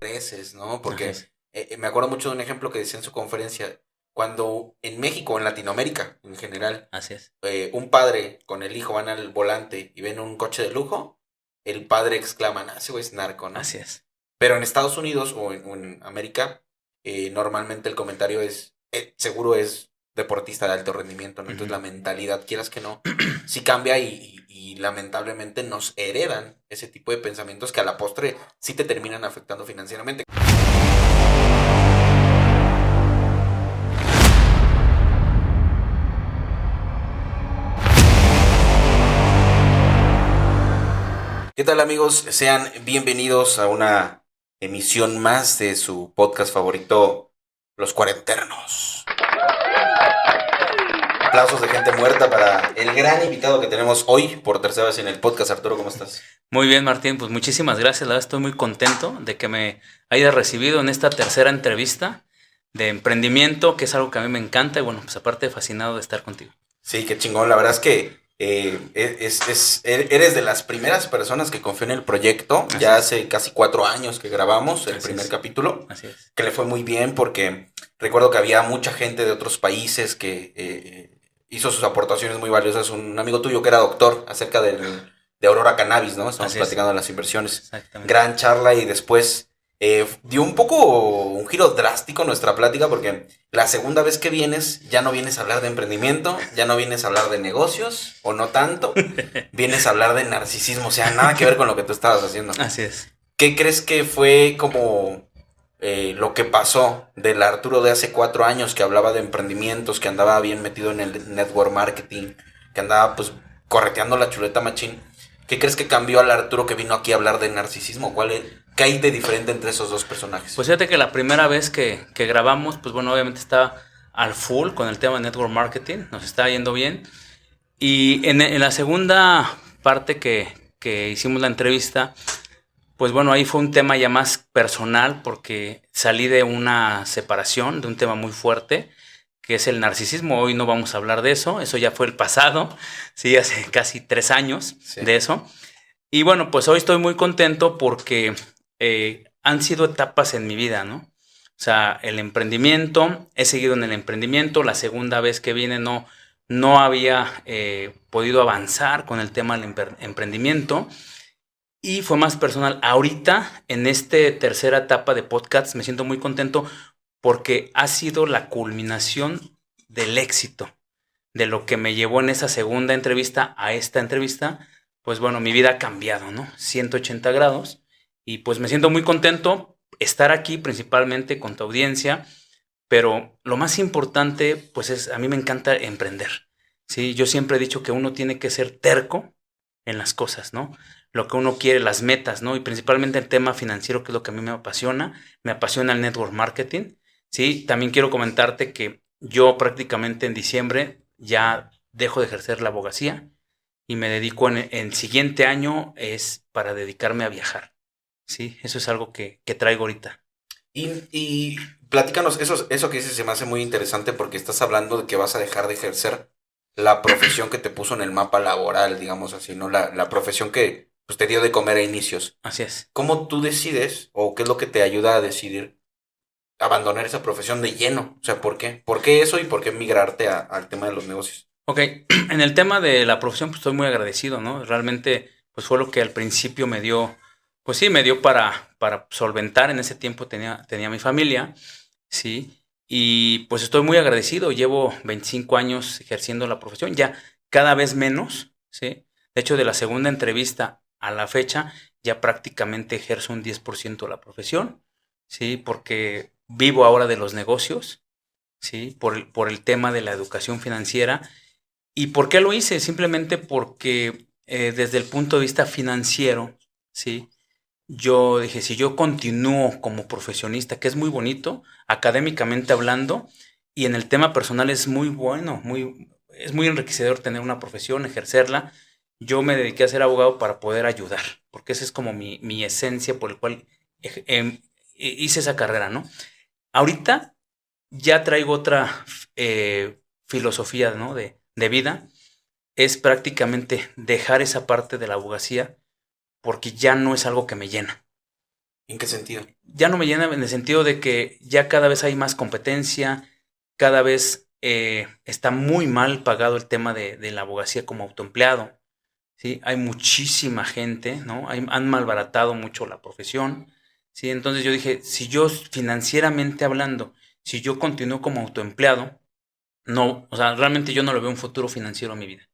intereses, ¿no? Así Porque es. me acuerdo mucho de un ejemplo que decía en su conferencia, cuando en México, en Latinoamérica en general, Así es. un padre con el hijo van al volante y ven un coche de lujo, el padre exclama, "Ah, ese güey es narco, ¿no?" Así es. Pero en Estados Unidos o en América, normalmente el comentario es, seguro es deportista de alto rendimiento, ¿no? Entonces Ujú. la mentalidad, quieras que no, sí cambia y lamentablemente nos heredan ese tipo de pensamientos que a la postre sí te terminan afectando financieramente. ¿Qué tal, amigos? Sean bienvenidos a una emisión más de su podcast favorito, Los Cuarenternos. Aplausos de gente muerta para el gran invitado que tenemos hoy por tercera vez en el podcast. Arturo, ¿cómo estás? Muy bien, Martín, pues muchísimas gracias. La verdad estoy muy contento de que me hayas recibido en esta tercera entrevista de emprendimiento, que es algo que a mí me encanta y bueno, pues aparte fascinado de estar contigo. Sí, qué chingón. La verdad es que eres de las primeras personas que confió en el proyecto. Así Ya es, hace casi 4 años que grabamos el así primer es, capítulo, así es, que le fue muy bien porque recuerdo que había mucha gente de otros países que hizo sus aportaciones muy valiosas. Un amigo tuyo que era doctor acerca de Aurora Cannabis, ¿no? Estamos así es, platicando de las inversiones. exactamente. Gran charla y después dio un poco un giro drástico nuestra plática porque la segunda vez que vienes ya no vienes a hablar de emprendimiento, ya no vienes a hablar de negocios o no tanto, vienes a hablar de narcisismo, o sea, nada que ver con lo que tú estabas haciendo. Así es. ¿Qué crees que fue como lo que pasó del Arturo de hace 4 años que hablaba de emprendimientos, que andaba bien metido en el network marketing, que andaba pues correteando la chuleta machín? ¿Qué crees que cambió al Arturo que vino aquí a hablar de narcisismo? ¿Qué hay de diferente entre esos dos personajes? Pues fíjate que la primera vez que grabamos, pues bueno, obviamente estaba al full con el tema de network marketing, nos estaba yendo bien. Y en la segunda parte que hicimos la entrevista, pues bueno, ahí fue un tema ya más personal porque salí de una separación, de un tema muy fuerte, que es el narcisismo. Hoy no vamos a hablar de eso, eso ya fue el pasado, sí, hace casi 3 años Sí. de eso. Y bueno, pues hoy estoy muy contento porque han sido etapas en mi vida, ¿no? O sea, el emprendimiento, he seguido en el emprendimiento, la segunda vez que vine no había podido avanzar con el tema del emprendimiento y fue más personal. Ahorita, en esta tercera etapa de podcast, me siento muy contento porque ha sido la culminación del éxito, de lo que me llevó en esa segunda entrevista a esta entrevista. Pues bueno, mi vida ha cambiado, ¿no? 180 grados. Y pues me siento muy contento estar aquí principalmente con tu audiencia, pero lo más importante, pues es, a mí me encanta emprender. Sí, yo siempre he dicho que uno tiene que ser terco en las cosas, ¿no? Lo que uno quiere, las metas, ¿no? Y principalmente el tema financiero, que es lo que a mí me apasiona el network marketing. Sí, también quiero comentarte que yo prácticamente en diciembre ya dejo de ejercer la abogacía y me dedico en el siguiente año es para dedicarme a viajar. Sí, eso es algo que traigo ahorita. Y platícanos, eso que dices se me hace muy interesante porque estás hablando de que vas a dejar de ejercer la profesión que te puso en el mapa laboral, digamos así, ¿no? La profesión que pues, te dio de comer a inicios. Así es. ¿Cómo tú decides o qué es lo que te ayuda a decidir abandonar esa profesión de lleno? O sea, ¿por qué? ¿Por qué eso y por qué migrarte al tema de los negocios? Ok, en el tema de la profesión, pues estoy muy agradecido, ¿no? Realmente, pues fue lo que al principio me dio, pues sí, me dio para solventar. En ese tiempo tenía mi familia, sí, y pues estoy muy agradecido. Llevo 25 años ejerciendo la profesión, ya cada vez menos, ¿sí? De hecho, de la segunda entrevista a la fecha, ya prácticamente ejerzo un 10% de la profesión, ¿sí? Porque vivo ahora de los negocios, ¿sí? Por el tema de la educación financiera. ¿Y por qué lo hice? Simplemente porque desde el punto de vista financiero, ¿sí? Yo dije, si yo continúo como profesionista, que es muy bonito, académicamente hablando, y en el tema personal es muy bueno, es muy enriquecedor tener una profesión, ejercerla. Yo me dediqué a ser abogado para poder ayudar, porque esa es como mi esencia por el cual hice esa carrera, ¿no? Ahorita ya traigo otra filosofía, ¿no? de vida, es prácticamente dejar esa parte de la abogacía porque ya no es algo que me llena. ¿En qué sentido? Ya no me llena en el sentido de que ya cada vez hay más competencia, cada vez está muy mal pagado el tema de la abogacía como autoempleado, ¿sí? Hay muchísima gente, ¿no? Han malbaratado mucho la profesión, ¿sí? Entonces yo dije, si yo financieramente hablando, si yo continúo como autoempleado, no, o sea, realmente yo no le veo un futuro financiero a mi vida.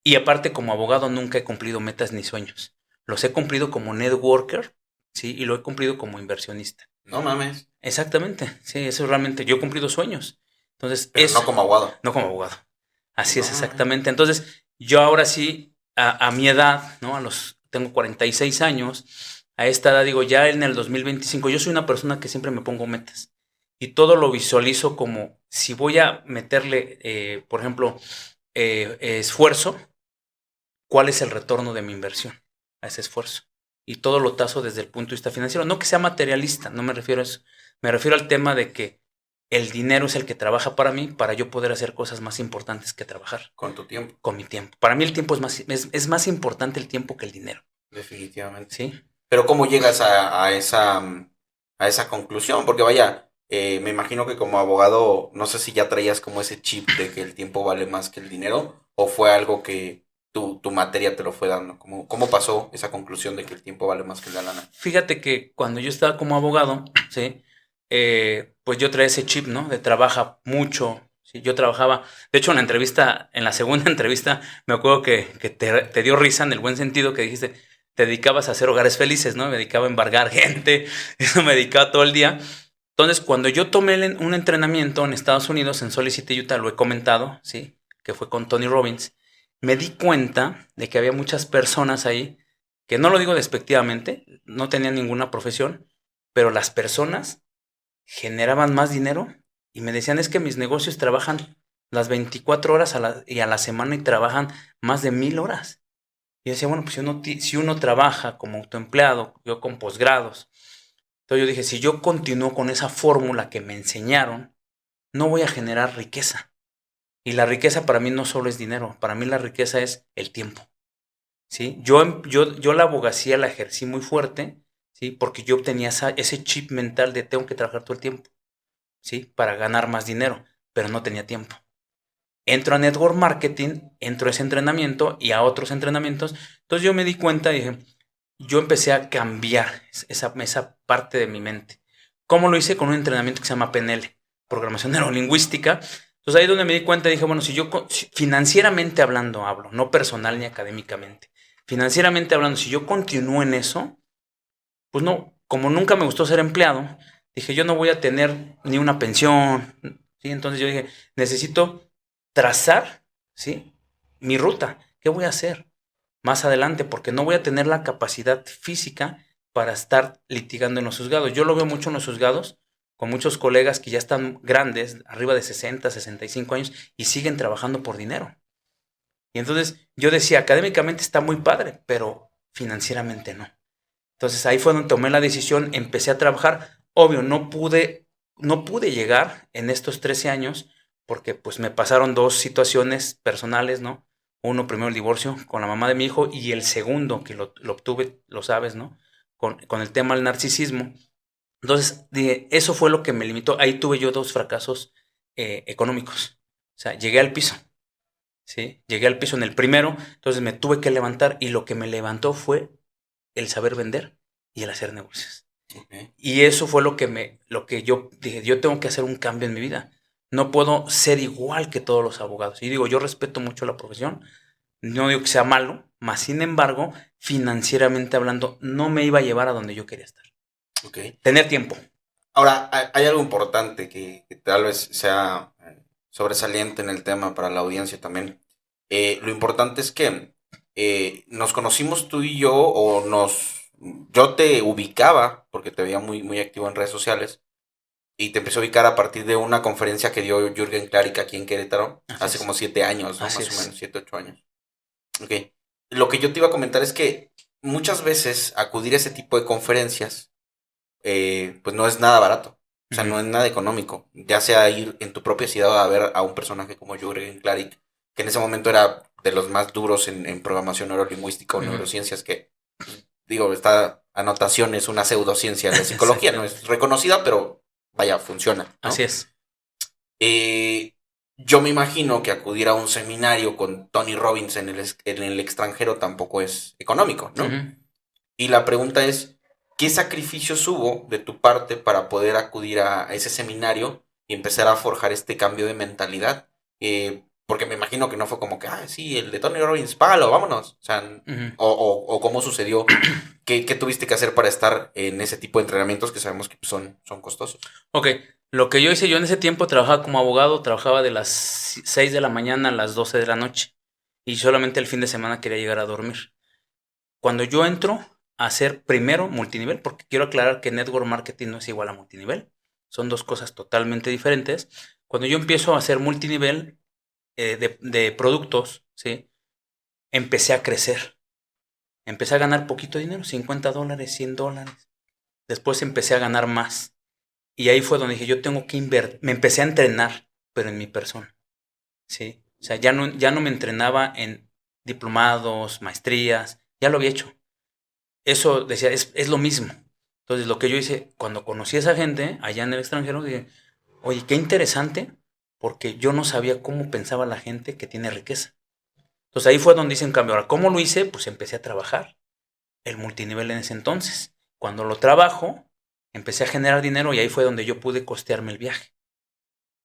Y aparte, como abogado nunca he cumplido metas ni sueños. Los he cumplido como networker, ¿sí? Y lo he cumplido como inversionista. No mames. Exactamente, sí, eso realmente, yo he cumplido sueños. Entonces, Pero no como abogado. no como abogado. Así es, No mames. exactamente. Entonces, yo ahora sí, a mi edad, ¿no? Tengo 46 años, a esta edad digo, ya en el 2025, yo soy una persona que siempre me pongo metas. Y todo lo visualizo como, si voy a meterle, por ejemplo, esfuerzo, ¿cuál es el retorno de mi inversión a ese esfuerzo? Y todo lo tazo desde el punto de vista financiero. No que sea materialista, no me refiero a eso. Me refiero al tema de que el dinero es el que trabaja para mí, para yo poder hacer cosas más importantes que trabajar. Con tu tiempo. Con mi tiempo. Para mí el tiempo es más importante el tiempo que el dinero. Definitivamente. ¿Sí? Pero ¿cómo llegas a esa conclusión? Porque vaya, me imagino que como abogado, no sé si ya traías como ese chip de que el tiempo vale más que el dinero, o fue algo que tu materia te lo fue dando. ¿Cómo pasó esa conclusión de que el tiempo vale más que la lana? Fíjate que cuando yo estaba como abogado, ¿sí? Pues yo traía ese chip, ¿no? De trabaja mucho. ¿Sí? Yo trabajaba, de hecho en la entrevista, en la segunda entrevista, me acuerdo que te dio risa en el buen sentido que dijiste, te dedicabas a hacer hogares felices, ¿no? Me dedicaba a embargar gente, eso me dedicaba todo el día. Entonces, cuando yo tomé un entrenamiento en Estados Unidos, en Salt Lake City, Utah, lo he comentado, ¿sí? Que fue con Tony Robbins, me di cuenta de que había muchas personas ahí, que no lo digo despectivamente, no tenían ninguna profesión, pero las personas generaban más dinero y me decían, es que mis negocios trabajan las 24 horas y a la semana y trabajan más de 1000 horas. Y yo decía, bueno, pues si uno trabaja como autoempleado, yo con posgrados, entonces yo dije, si yo continúo con esa fórmula que me enseñaron, no voy a generar riqueza. Y la riqueza para mí no solo es dinero, para mí la riqueza es el tiempo. ¿Sí? Yo la abogacía la ejercí muy fuerte, ¿sí? Porque yo tenía ese chip mental de tengo que trabajar todo el tiempo, ¿sí? Para ganar más dinero, pero no tenía tiempo. Entro a Network Marketing, entro a ese entrenamiento y a otros entrenamientos. Entonces yo me di cuenta y dije, yo empecé a cambiar esa parte de mi mente. ¿Cómo lo hice? Con un entrenamiento que se llama PNL, Programación Neurolingüística. Entonces ahí es donde me di cuenta, dije, bueno, si financieramente hablando hablo, no personal ni académicamente, financieramente hablando, si yo continúo en eso, pues no, como nunca me gustó ser empleado, dije, yo no voy a tener ni una pensión, ¿sí? Entonces yo dije, necesito trazar, ¿sí? Mi ruta, ¿qué voy a hacer más adelante? Porque no voy a tener la capacidad física para estar litigando en los juzgados. Yo lo veo mucho en los juzgados, con muchos colegas que ya están grandes, arriba de 60, 65 años, y siguen trabajando por dinero. Y entonces yo decía, académicamente está muy padre, pero financieramente no. Entonces ahí fue donde tomé la decisión, empecé a trabajar. Obvio, no pude llegar en estos 13 años porque pues me pasaron dos situaciones personales, ¿no? Uno, primero el divorcio con la mamá de mi hijo y el segundo, que lo obtuve, lo sabes, ¿no? Con el tema del narcisismo. Entonces, eso fue lo que me limitó. Ahí tuve yo dos fracasos económicos. O sea, llegué al piso, ¿sí? Llegué al piso en el primero, entonces me tuve que levantar y lo que me levantó fue el saber vender y el hacer negocios. Okay. Y eso fue lo que yo dije, yo tengo que hacer un cambio en mi vida. No puedo ser igual que todos los abogados. Y digo, yo respeto mucho la profesión, no digo que sea malo, mas sin embargo, financieramente hablando, no me iba a llevar a donde yo quería estar. Okay. Tener tiempo. Ahora, hay algo importante que tal vez sea sobresaliente en el tema para la audiencia también. Lo importante es que nos conocimos tú y yo, yo te ubicaba, porque te veía muy, muy activo en redes sociales, y te empecé a ubicar a partir de una conferencia que dio Jürgen Klarik aquí en Querétaro, Así hace es. como 7 años, ¿no? Así Más o es. menos, 7, 8 años. Ok. Lo que yo te iba a comentar es que muchas veces acudir a ese tipo de conferencias, pues no es nada barato. O sea, Ujú. no es nada económico. Ya sea ir en tu propia ciudad a ver a un personaje como Jürgen Klarik, que en ese momento era de los más duros en programación neurolingüística o Ujú. neurociencias, que, digo, está anotación, es una pseudociencia de psicología, no es reconocida, pero vaya, funciona, ¿no? Así es. Yo me imagino que acudir a un seminario con Tony Robbins en el extranjero tampoco es económico, ¿no? Ujú. Y la pregunta es, ¿qué sacrificios hubo de tu parte para poder acudir a ese seminario y empezar a forjar este cambio de mentalidad? Porque me imagino que no fue como que, ah, sí, el de Tony Robbins, págalo, vámonos. O sea, Ujú. o cómo sucedió, qué tuviste que hacer para estar en ese tipo de entrenamientos que sabemos que son costosos. Ok, lo que yo hice, yo en ese tiempo trabajaba como abogado, trabajaba de las 6 de la mañana a las 12 de la noche y solamente el fin de semana quería llegar a dormir. Cuando yo entro a hacer primero multinivel, porque quiero aclarar que network marketing no es igual a multinivel, son dos cosas totalmente diferentes. Cuando yo empiezo a hacer multinivel de productos, ¿sí? Empecé a crecer, empecé a ganar poquito dinero, $50, $100. Después empecé a ganar más. Y ahí fue donde dije, yo tengo que invertir, me empecé a entrenar, pero en mi persona, ¿sí? O sea, ya no me entrenaba en diplomados, maestrías, ya lo había hecho. Eso decía, es lo mismo. Entonces, lo que yo hice, cuando conocí a esa gente allá en el extranjero, dije, oye, qué interesante, porque yo no sabía cómo pensaba la gente que tiene riqueza. Entonces, ahí fue donde hice un cambio. Ahora, ¿cómo lo hice? Pues empecé a trabajar el multinivel en ese entonces. Cuando lo trabajo, empecé a generar dinero y ahí fue donde yo pude costearme el viaje.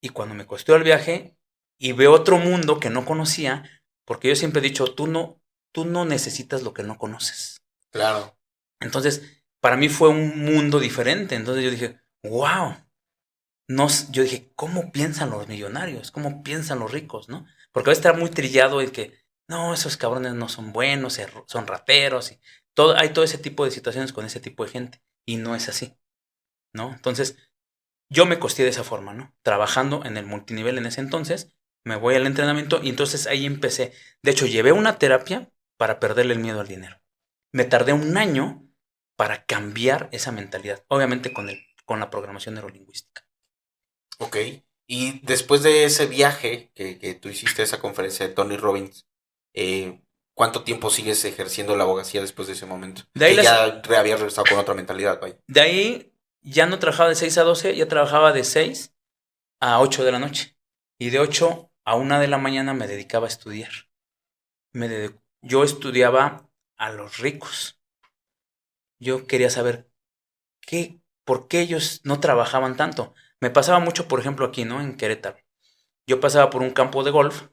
Y cuando me costeó el viaje y veo otro mundo que no conocía, porque yo siempre he dicho, tú no necesitas lo que no conoces. Claro. Entonces, para mí fue un mundo diferente. Entonces yo dije, wow. No, yo dije, ¿cómo piensan los millonarios? ¿Cómo piensan los ricos? ¿No? Porque a veces está muy trillado el que, no, esos cabrones no son buenos, son rateros. Y todo, hay todo ese tipo de situaciones con ese tipo de gente. Y no es así, ¿no? Entonces, yo me costeé de esa forma, ¿no? Trabajando en el multinivel en ese entonces, me voy al entrenamiento y entonces ahí empecé. De hecho, llevé una terapia para perderle el miedo al dinero. Me tardé un año para cambiar esa mentalidad, obviamente con la programación neurolingüística. Ok. Y después de ese viaje que tú hiciste, esa conferencia de Tony Robbins, ¿cuánto tiempo sigues ejerciendo la abogacía después de ese momento? De ahí, Que ya habías regresado con otra mentalidad, vaya. de ahí ya no trabajaba de 6 a 12, ya trabajaba de 6 a 8 de la noche. Y de 8 a 1 de la mañana me dedicaba a estudiar. Yo estudiaba a los ricos. Yo quería saber por qué ellos no trabajaban tanto. Me pasaba mucho, por ejemplo, aquí, ¿no? En Querétaro. Yo pasaba por un campo de golf,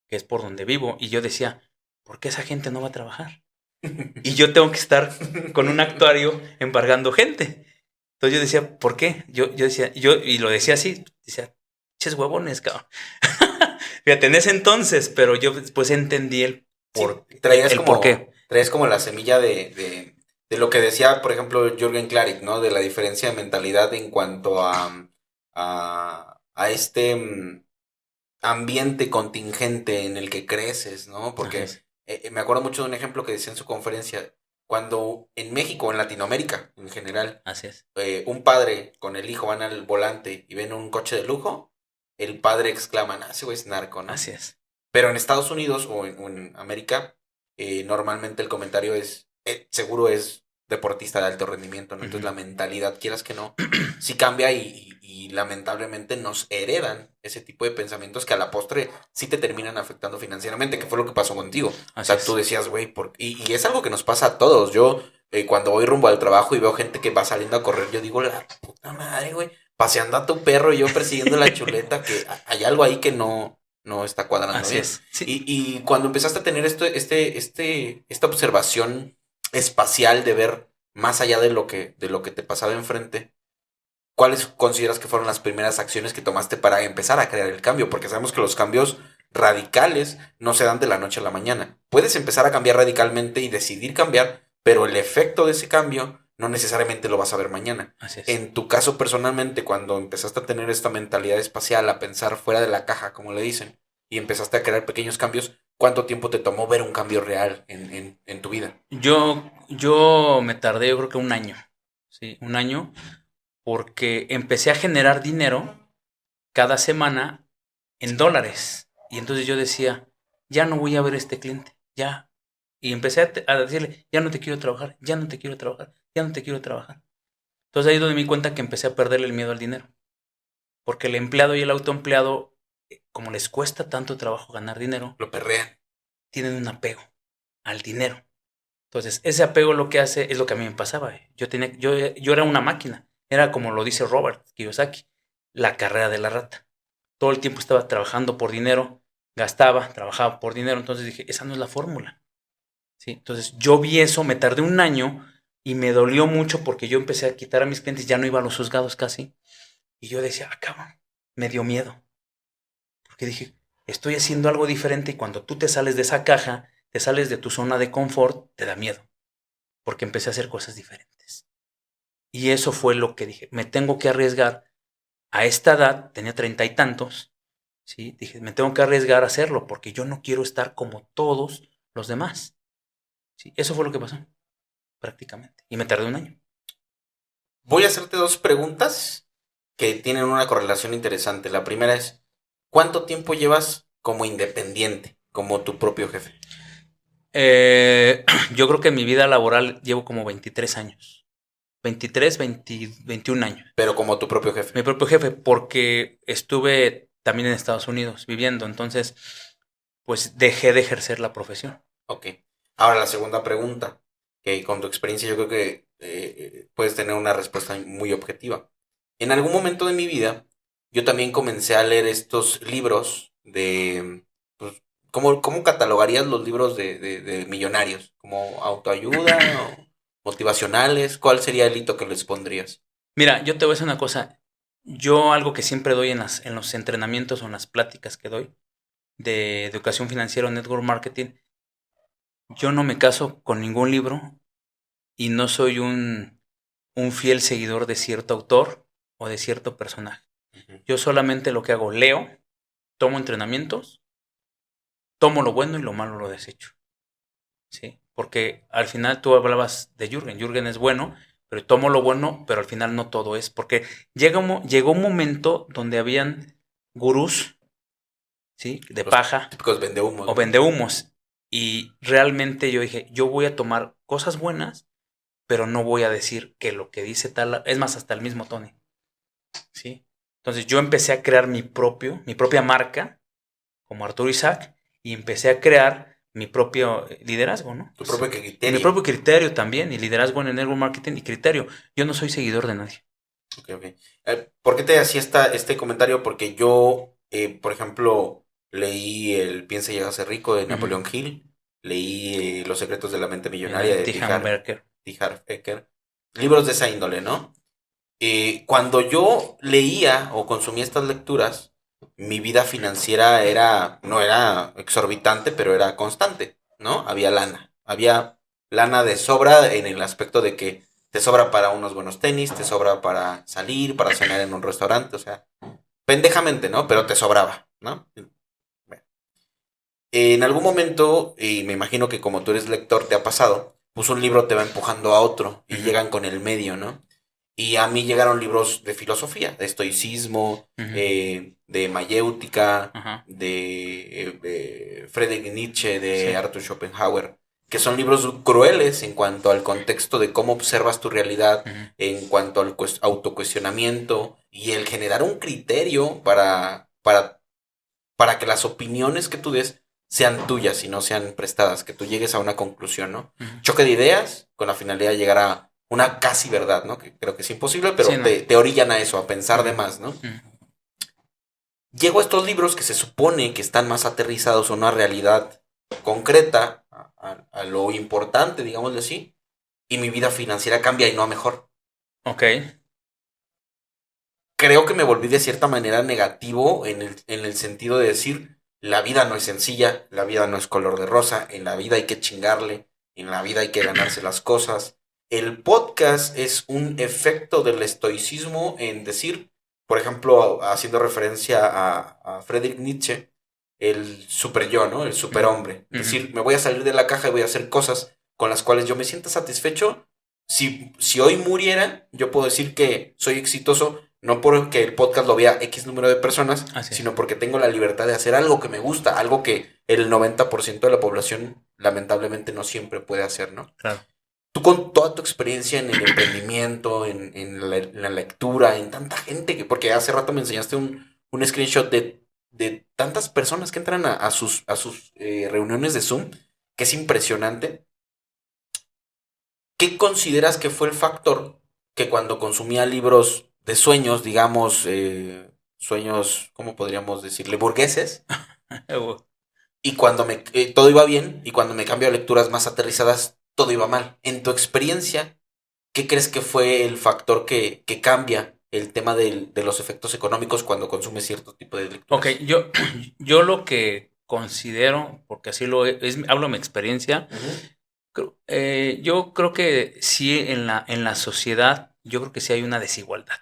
que es por donde vivo, y yo decía, ¿por qué esa gente no va a trabajar? Y yo tengo que estar con un actuario embargando gente. Entonces yo decía, ¿por qué? Yo decía, y lo decía así, decía, ches huevones, cabrón. Fíjate, en ese entonces, pero yo después entendí Sí, traías el por qué. traías como la semilla de lo que decía, por ejemplo, Jürgen Klarik, ¿no? De la diferencia de mentalidad en cuanto a este ambiente contingente en el que creces, ¿no? Así Porque es. me acuerdo mucho de un ejemplo que decía en su conferencia, cuando en México, en Latinoamérica en general, Así es. un padre con el hijo van al volante y ven un coche de lujo, el padre exclama, ah, ese güey es narco, ¿no? Así es. Pero en Estados Unidos o en América, normalmente el comentario es, seguro es deportista de alto rendimiento, ¿no? Entonces Ujú. la mentalidad, quieras que no, sí cambia y lamentablemente nos heredan ese tipo de pensamientos que a la postre sí te terminan afectando financieramente, que fue lo que pasó contigo. O Así sea, tú es. decías, güey, y es algo que nos pasa a todos. Yo, cuando voy rumbo al trabajo y veo gente que va saliendo a correr, yo digo, la puta madre, güey, paseando a tu perro y yo persiguiendo la chuleta, que hay algo ahí que no está cuadrando Así bien. es. Sí. Y cuando empezaste a tener esta observación espacial de ver más allá de lo que te pasaba enfrente, ¿cuáles consideras que fueron las primeras acciones que tomaste para empezar a crear el cambio? Porque sabemos que los cambios radicales no se dan de la noche a la mañana. Puedes empezar a cambiar radicalmente y decidir cambiar, pero el efecto de ese cambio no necesariamente lo vas a ver mañana. Así es. En tu caso personalmente, cuando empezaste a tener esta mentalidad espacial, a pensar fuera de la caja, como le dicen, y empezaste a crear pequeños cambios, ¿cuánto tiempo te tomó ver un cambio real en tu vida? Yo me tardé, yo creo que un año. Sí, un año, porque empecé a generar dinero cada semana en dólares. Y entonces yo decía, ya no voy a ver a este cliente, ya. Y empecé a decirle, ya no te quiero trabajar, ya no te quiero trabajar, ya no te quiero trabajar. Entonces ahí es donde me di cuenta que empecé a perderle el miedo al dinero. Porque el empleado y el autoempleado, como les cuesta tanto trabajo ganar dinero, Lo perrean. tienen un apego al dinero. Entonces, ese apego lo que hace es lo que a mí me pasaba. Yo era una máquina. Era como lo dice Robert Kiyosaki, la carrera de la rata. Todo el tiempo estaba trabajando por dinero, gastaba, trabajaba por dinero. Entonces dije, esa no es la fórmula. ¿Sí? Entonces, yo vi eso, me tardé un año y me dolió mucho porque yo empecé a quitar a mis clientes, ya no iba a los juzgados casi. Y yo decía, cabrón, me dio miedo. Porque dije, estoy haciendo algo diferente y cuando tú te sales de esa caja, te sales de tu zona de confort, te da miedo. Porque empecé a hacer cosas diferentes. Y eso fue lo que dije, me tengo que arriesgar a esta edad, tenía 30 y tantos, ¿sí? Dije, me tengo que arriesgar a hacerlo porque yo no quiero estar como todos los demás. ¿Sí? Eso fue lo que pasó, prácticamente. Y me tardé un año. Voy a hacerte dos preguntas que tienen una correlación interesante. La primera es, ¿cuánto tiempo llevas como independiente, como tu propio jefe? Yo creo que en mi vida laboral llevo como 23 años. 23, 20, 21 años. Pero como tu propio jefe. Mi propio jefe, porque estuve también en Estados Unidos viviendo. Entonces, pues dejé de ejercer la profesión. Ok. Ahora la segunda pregunta, que con tu experiencia yo creo que puedes tener una respuesta muy objetiva. En algún momento de mi vida, yo también comencé a leer estos libros de, pues, ¿cómo catalogarías los libros de millonarios? ¿Como autoayuda o motivacionales? ¿Cuál sería el hito que les pondrías? Mira, yo te voy a decir una cosa. Yo algo que siempre doy en los entrenamientos o en las pláticas que doy de educación financiera o network marketing, yo no me caso con ningún libro y no soy un fiel seguidor de cierto autor o de cierto personaje. Ujú. Yo solamente lo que hago, leo, tomo entrenamientos, tomo lo bueno y lo malo lo desecho. ¿Sí? Porque al final tú hablabas de Jürgen. Jürgen es bueno, pero tomo lo bueno, pero al final no todo es. Porque llegó un momento donde habían gurús, ¿sí? De Los paja típicos vendehumos, o ¿no? vendehumos. Y realmente yo dije, yo voy a tomar cosas buenas, pero no voy a decir que lo que dice tal, es más, hasta el mismo Tony, ¿sí? Entonces yo empecé a crear mi propia marca, como Arturo Isaac, y empecé a crear mi propio liderazgo, ¿no? Tu propio Y mi criterio. propio criterio también, y liderazgo en el network marketing y criterio. Yo no soy seguidor de nadie. Ok, ok. ¿Por qué te hacía este comentario? Porque yo, por ejemplo, leí el Piensa y hágase rico de Ujú. Napoleón Hill, leí Los secretos de la mente millonaria de T. Hamburger. T. Harv Eker, libros de esa índole, ¿no? Cuando yo leía o consumía estas lecturas, mi vida financiera no era exorbitante, pero era constante, ¿no? Había lana de sobra en el aspecto de que te sobra para unos buenos tenis, te sobra para salir, para cenar en un restaurante, o sea, pendejamente, ¿no? Pero te sobraba, ¿no? Bueno. En algún momento, y me imagino que como tú eres lector te ha pasado, pues un libro te va empujando a otro y Ujú, llegan con el medio, ¿no? Y a mí llegaron libros de filosofía, de estoicismo, ujú, de mayéutica, ajá, de Friedrich Nietzsche, de sí, Arthur Schopenhauer, que son libros crueles en cuanto al contexto de cómo observas tu realidad, ujú, en cuanto al autocuestionamiento y el generar un criterio para que las opiniones que tú des sean tuyas y no sean prestadas, que tú llegues a una conclusión, ¿no? ujú. Choque de ideas con la finalidad de llegar a una casi verdad, ¿no? Que creo que es imposible, Sí, pero no. te orillan a eso, a pensar de Ujú, más, ¿no? ujú, Llego a estos libros que se supone que están más aterrizados a una realidad concreta, a lo importante, digámoslo así, y mi vida financiera cambia y no a mejor. ok, Creo que me volví de cierta manera negativo en el sentido de decir, la vida no es sencilla, la vida no es color de rosa, en la vida hay que chingarle, en la vida hay que ganarse las cosas. El podcast es un efecto del estoicismo en decir, por ejemplo, haciendo referencia a Friedrich Nietzsche, el super yo, ¿no? El ujú, superhombre. Es ujú, decir, me voy a salir de la caja y voy a hacer cosas con las cuales yo me sienta satisfecho. Si hoy muriera, yo puedo decir que soy exitoso No porque el podcast lo vea X número de personas, Así es. sino porque tengo la libertad de hacer algo que me gusta, algo que el 90% de la población lamentablemente no siempre puede hacer, ¿no? Claro. Tú con toda tu experiencia en el emprendimiento, en la lectura, en tanta gente, porque hace rato me enseñaste un screenshot de tantas personas que entran a sus reuniones de Zoom, que es impresionante. ¿Qué consideras que fue el factor que cuando consumía libros de sueños, digamos, sueños, ¿cómo podríamos decirle? Burgueses, y cuando todo iba bien, y cuando me cambio a lecturas más aterrizadas, todo iba mal? En tu experiencia, ¿qué crees que fue el factor que cambia el tema de los efectos económicos cuando consumes cierto tipo de Ok, lecturas? yo lo que considero, porque así hablo de mi experiencia, Ujú. yo creo que sí en la sociedad, yo creo que sí hay una desigualdad,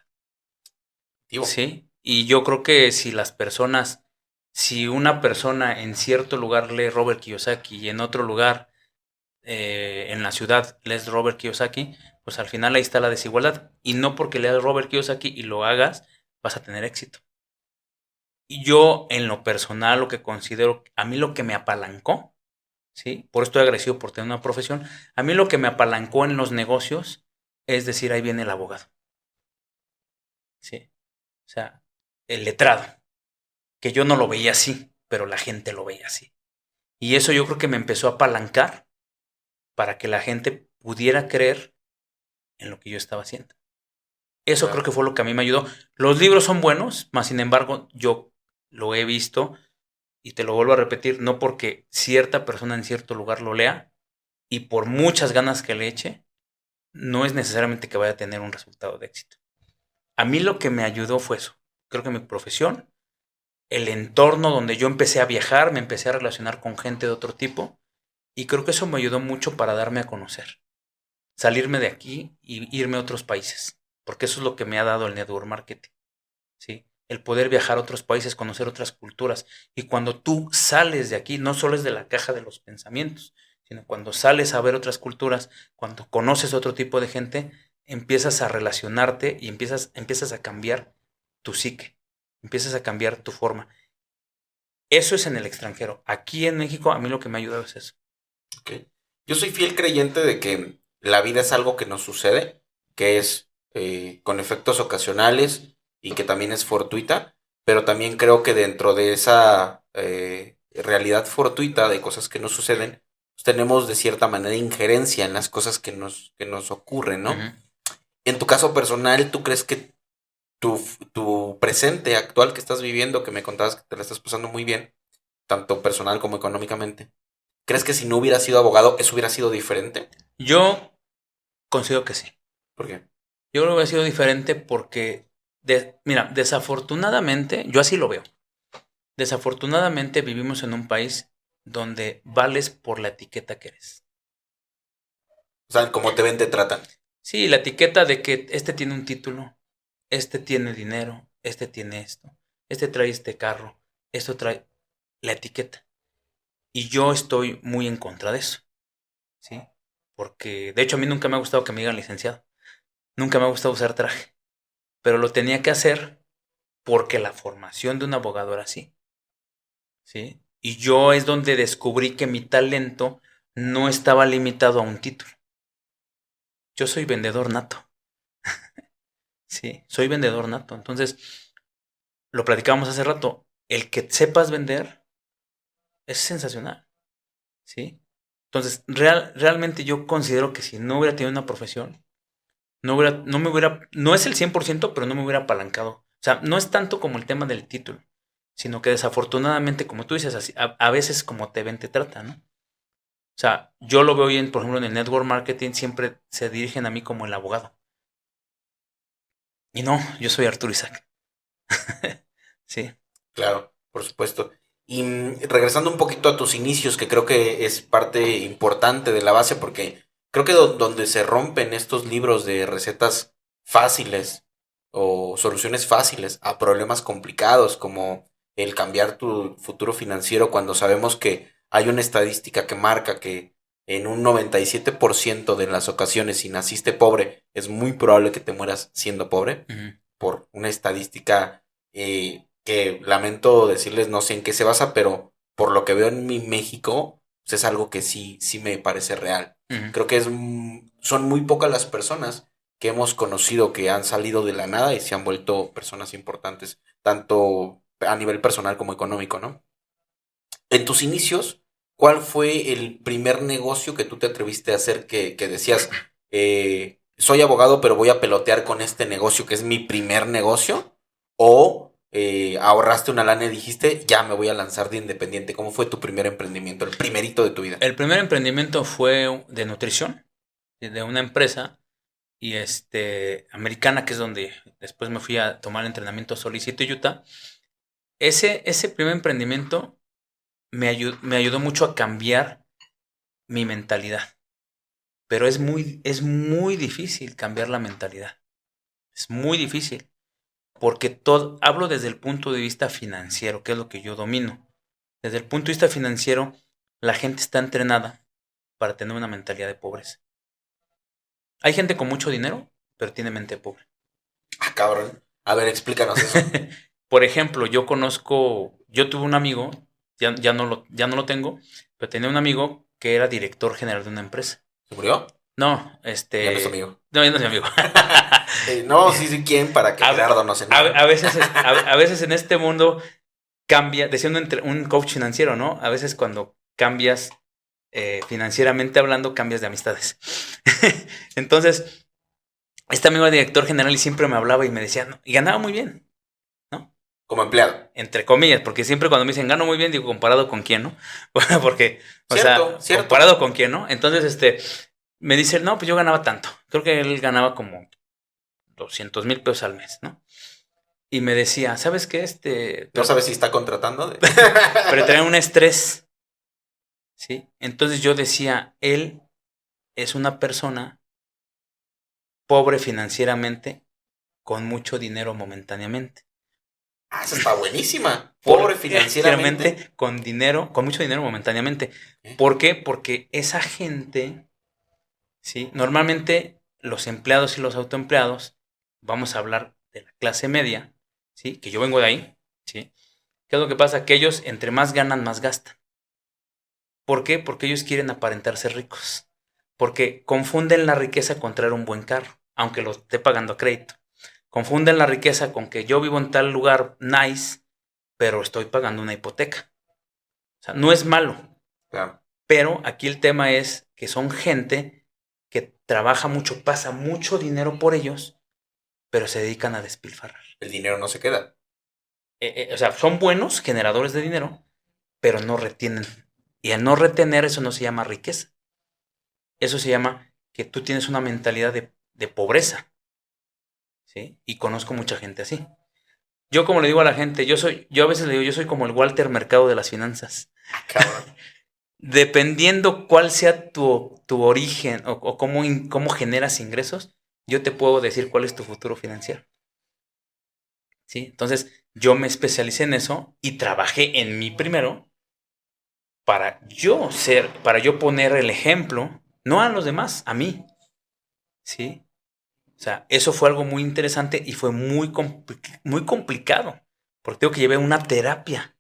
Digo, ¿sí? Y yo creo que si una persona en cierto lugar lee Robert Kiyosaki y en otro lugar, en la ciudad, lees Robert Kiyosaki, pues al final ahí está la desigualdad. Y no porque leas Robert Kiyosaki y lo hagas, vas a tener éxito. Y yo, en lo personal, lo que considero, a mí lo que me apalancó, ¿sí? Por esto estoy agradecido por tener una profesión. A mí lo que me apalancó en los negocios es decir, ahí viene el abogado, ¿sí? O sea, el letrado, que yo no lo veía así, pero la gente lo veía así. Y eso yo creo que me empezó a apalancar para que la gente pudiera creer en lo que yo estaba haciendo. Eso creo claro. que fue lo que a mí me ayudó. Los libros son buenos, más sin embargo, yo lo he visto y te lo vuelvo a repetir, no porque cierta persona en cierto lugar lo lea y por muchas ganas que le eche, no es necesariamente que vaya a tener un resultado de éxito. A mí lo que me ayudó fue eso. Creo que mi profesión, el entorno donde yo empecé a viajar, me empecé a relacionar con gente de otro tipo y creo que eso me ayudó mucho para darme a conocer. Salirme de aquí y irme a otros países, porque eso es lo que me ha dado el network marketing, ¿sí? El poder viajar a otros países, conocer otras culturas. Y cuando tú sales de aquí, no solo es de la caja de los pensamientos, sino cuando sales a ver otras culturas, cuando conoces otro tipo de gente, empiezas a relacionarte y empiezas a cambiar tu psique, empiezas a cambiar tu forma. Eso es en el extranjero. Aquí en México, a mí lo que me ha ayudado es eso. Ok. Yo soy fiel creyente de que la vida es algo que nos sucede, que es con efectos ocasionales y que también es fortuita, pero también creo que dentro de esa realidad fortuita de cosas que nos suceden, pues tenemos de cierta manera injerencia en las cosas que nos ocurren, ¿no? Ujú. En tu caso personal, ¿tú crees que tu presente actual que estás viviendo, que me contabas que te la estás pasando muy bien, tanto personal como económicamente? ¿Crees que si no hubiera sido abogado, eso hubiera sido diferente? Yo considero que sí. ¿Por qué? Yo creo que hubiera sido diferente porque, mira, desafortunadamente, yo así lo veo. Desafortunadamente vivimos en un país donde vales por la etiqueta que eres. O sea, como te ven, te tratan. Sí, la etiqueta de que este tiene un título, este tiene dinero, este tiene esto, este trae este carro, esto trae la etiqueta. Y yo estoy muy en contra de eso, ¿sí? Porque, de hecho, a mí nunca me ha gustado que me digan licenciado. Nunca me ha gustado usar traje. Pero lo tenía que hacer porque la formación de un abogado era así, ¿sí? Y yo es donde descubrí que mi talento no estaba limitado a un título. Yo soy vendedor nato, sí, soy vendedor nato. Entonces, lo platicábamos hace rato, el que sepas vender es sensacional, ¿sí? Entonces, realmente yo considero que si no hubiera tenido una profesión, no es el 100%, pero no me hubiera apalancado. O sea, no es tanto como el tema del título, sino que desafortunadamente, como tú dices, a veces como te ven, te tratan, ¿no? O sea, yo lo veo hoy, por ejemplo, en el network marketing, siempre se dirigen a mí como el abogado. Y no, yo soy Arturo Isaac. Sí. Claro, por supuesto. Y regresando un poquito a tus inicios, que creo que es parte importante de la base, porque creo que donde se rompen estos libros de recetas fáciles o soluciones fáciles a problemas complicados, como el cambiar tu futuro financiero, cuando sabemos que hay una estadística que marca que en un 97% de las ocasiones, si naciste pobre, es muy probable que te mueras siendo pobre. Ujú. por una estadística que lamento decirles, no sé en qué se basa, pero por lo que veo en mi México, pues es algo que sí me parece real. Ujú. Creo que son muy pocas las personas que hemos conocido que han salido de la nada y se han vuelto personas importantes, tanto a nivel personal como económico, ¿no? En tus inicios, ¿cuál fue el primer negocio que tú te atreviste a hacer que decías, soy abogado, pero voy a pelotear con este negocio que es mi primer negocio? ¿O ahorraste una lana y dijiste, ya me voy a lanzar de independiente? ¿Cómo fue tu primer emprendimiento, el primerito de tu vida? El primer emprendimiento fue de nutrición, de una empresa y americana, que es donde después me fui a tomar entrenamiento a Solicito, Utah. Ese primer emprendimiento me ayudó mucho a cambiar mi mentalidad, pero es muy difícil cambiar la mentalidad. Es muy difícil, porque hablo desde el punto de vista financiero, que es lo que yo domino. Desde el punto de vista financiero, la gente está entrenada para tener una mentalidad de pobreza. Hay gente con mucho dinero, pero tiene mente pobre. Ah, cabrón. A ver, explícanos eso. Por ejemplo, yo tuve un amigo, ya no lo tengo, pero tenía un amigo que era director general de una empresa. ¿Se murió? No, Ya no es tu amigo. no, ya no es mi amigo. No, sí, sí, ¿quién? Para que A, Gerardo no se a- enoje. a veces, a veces en este mundo cambia, decía un coach financiero, ¿no? A veces cuando cambias financieramente hablando, cambias de amistades. Entonces, este amigo era director general y siempre me hablaba y me decía, no, y ganaba muy bien, ¿no? Como empleado. Entre comillas, porque siempre cuando me dicen gano muy bien, digo, ¿comparado con quién, no? Porque, o sea, Cierto, cierto. comparado con quién, ¿no? Entonces, me dice, no, pues yo ganaba tanto. Creo que él ganaba como 200,000 pesos al mes, ¿no? Y me decía, ¿sabes qué? No sabes si está contratando. Pero tenía un estrés, ¿sí? Entonces yo decía, él es una persona pobre financieramente con mucho dinero momentáneamente. Ah, esa está buenísima. Pobre financieramente. Financieramente con dinero, con mucho dinero momentáneamente. ¿Eh? ¿Por qué? Porque esa gente, ¿sí? Normalmente los empleados y los autoempleados, vamos a hablar de la clase media, ¿sí? Que yo vengo de ahí, ¿sí? ¿Qué es lo que pasa? Que ellos entre más ganan, más gastan. ¿Por qué? Porque ellos quieren aparentar ser ricos. Porque confunden la riqueza con traer un buen carro, aunque lo esté pagando a crédito. Confunden la riqueza con que yo vivo en tal lugar nice, pero estoy pagando una hipoteca. O sea, no es malo, Claro. pero aquí el tema es que son gente que trabaja mucho, pasa mucho dinero por ellos, pero se dedican a despilfarrar. El dinero no se queda. O sea, son buenos generadores de dinero, pero no retienen. Y al no retener, eso no se llama riqueza. Eso se llama que tú tienes una mentalidad de pobreza, ¿sí? Y conozco mucha gente así. Yo como le digo a la gente, yo a veces le digo, yo soy como el Walter Mercado de las finanzas. Ah, cabrón. Dependiendo cuál sea tu origen o cómo generas ingresos, yo te puedo decir cuál es tu futuro financiero, ¿sí? Entonces, yo me especialicé en eso y trabajé en mí primero para yo poner el ejemplo, no a los demás, a mí, ¿sí? O sea, eso fue algo muy interesante y fue muy complicado, porque tengo que llevar una terapia,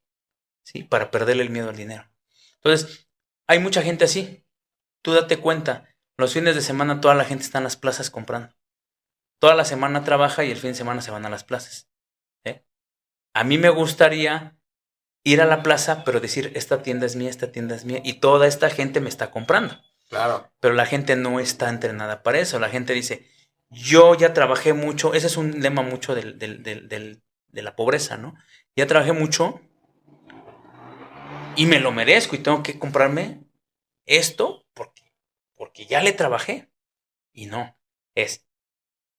¿sí? Para perderle el miedo al dinero. Entonces, hay mucha gente así. Tú date cuenta, los fines de semana toda la gente está en las plazas comprando. Toda la semana trabaja y el fin de semana se van a las plazas. ¿Eh? A mí me gustaría ir a la plaza, pero decir, esta tienda es mía, y toda esta gente me está comprando. Claro. Pero la gente no está entrenada para eso. La gente dice, yo ya trabajé mucho, ese es un lema mucho de la pobreza, ¿no? Ya trabajé mucho y me lo merezco y tengo que comprarme esto porque ya le trabajé. Y no, es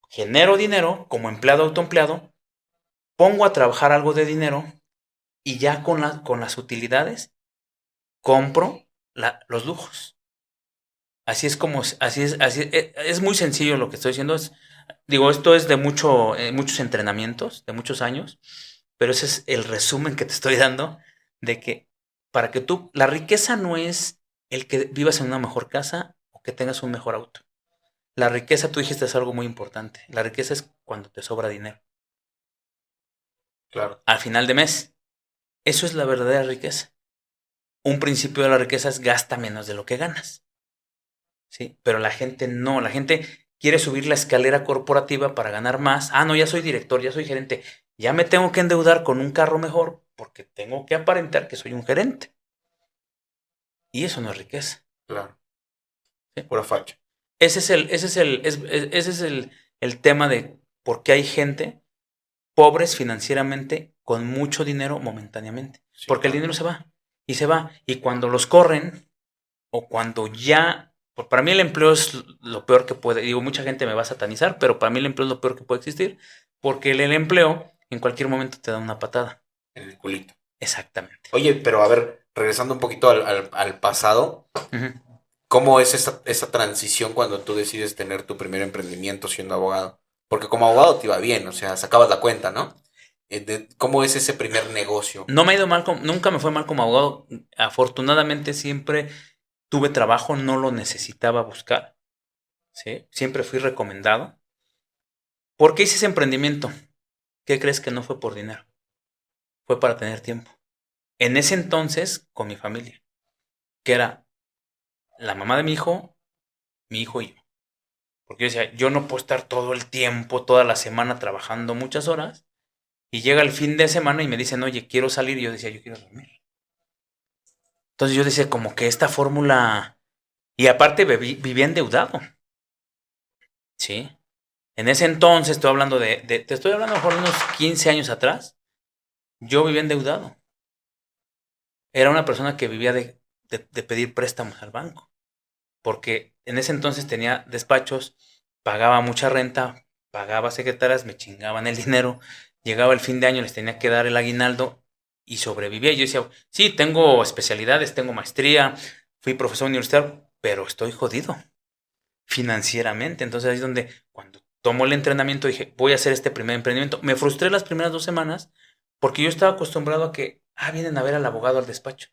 genero dinero como empleado autoempleado, pongo a trabajar algo de dinero y ya con las utilidades compro los lujos. Así es como, es muy sencillo lo que estoy diciendo. Digo, esto es de muchos entrenamientos, de muchos años, pero ese es el resumen que te estoy dando de que la riqueza no es el que vivas en una mejor casa o que tengas un mejor auto. La riqueza, tú dijiste, es algo muy importante. La riqueza es cuando te sobra dinero. Claro. al final de mes. Eso es la verdadera riqueza. Un principio de la riqueza es gasta menos de lo que ganas. ¿Sí? Pero la gente no, la gente quiere subir la escalera corporativa para ganar más. Ah, no, ya soy director, ya soy gerente. Ya me tengo que endeudar con un carro mejor porque tengo que aparentar que soy un gerente. Y eso no es riqueza. Claro. ¿Sí? Pura facha. Ese es el tema de por qué hay gente pobres financieramente con mucho dinero momentáneamente. Sí, Porque el claro. dinero se va y se va. Y cuando los corren o cuando ya... Para mí el empleo es lo peor que puede... Digo, mucha gente me va a satanizar, pero para mí el empleo es lo peor que puede existir. Porque el empleo en cualquier momento te da una patada. En el culito. Exactamente. Oye, pero a ver, regresando un poquito al pasado, Ujú. ¿cómo es esa transición cuando tú decides tener tu primer emprendimiento siendo abogado? Porque como abogado te iba bien, o sea, sacabas la cuenta, ¿no? ¿Cómo es ese primer negocio? No me ha ido mal, nunca me fue mal como abogado. Afortunadamente siempre tuve trabajo, no lo necesitaba buscar. ¿Sí? Siempre fui recomendado. ¿Por qué hice ese emprendimiento? ¿Qué crees que no fue por dinero? Fue para tener tiempo. En ese entonces, con mi familia, que era la mamá de mi hijo y yo. Porque yo decía, yo no puedo estar todo el tiempo, toda la semana trabajando muchas horas, y llega el fin de semana y me dicen, oye, quiero salir, y yo decía, yo quiero dormir. Entonces yo decía, como que esta fórmula... Y aparte vivía endeudado, ¿sí? En ese entonces, estoy hablando te estoy hablando por unos 15 años atrás, yo vivía endeudado. Era una persona que vivía de pedir préstamos al banco. Porque en ese entonces tenía despachos, pagaba mucha renta, pagaba secretarias, me chingaban el dinero, llegaba el fin de año, les tenía que dar el aguinaldo y sobrevivía. Y yo decía, sí, tengo especialidades, tengo maestría, fui profesor universitario, pero estoy jodido financieramente. Entonces ahí es donde cuando tomo el entrenamiento dije, voy a hacer este primer emprendimiento. Me frustré las primeras 2 semanas porque yo estaba acostumbrado a que, vienen a ver al abogado al despacho.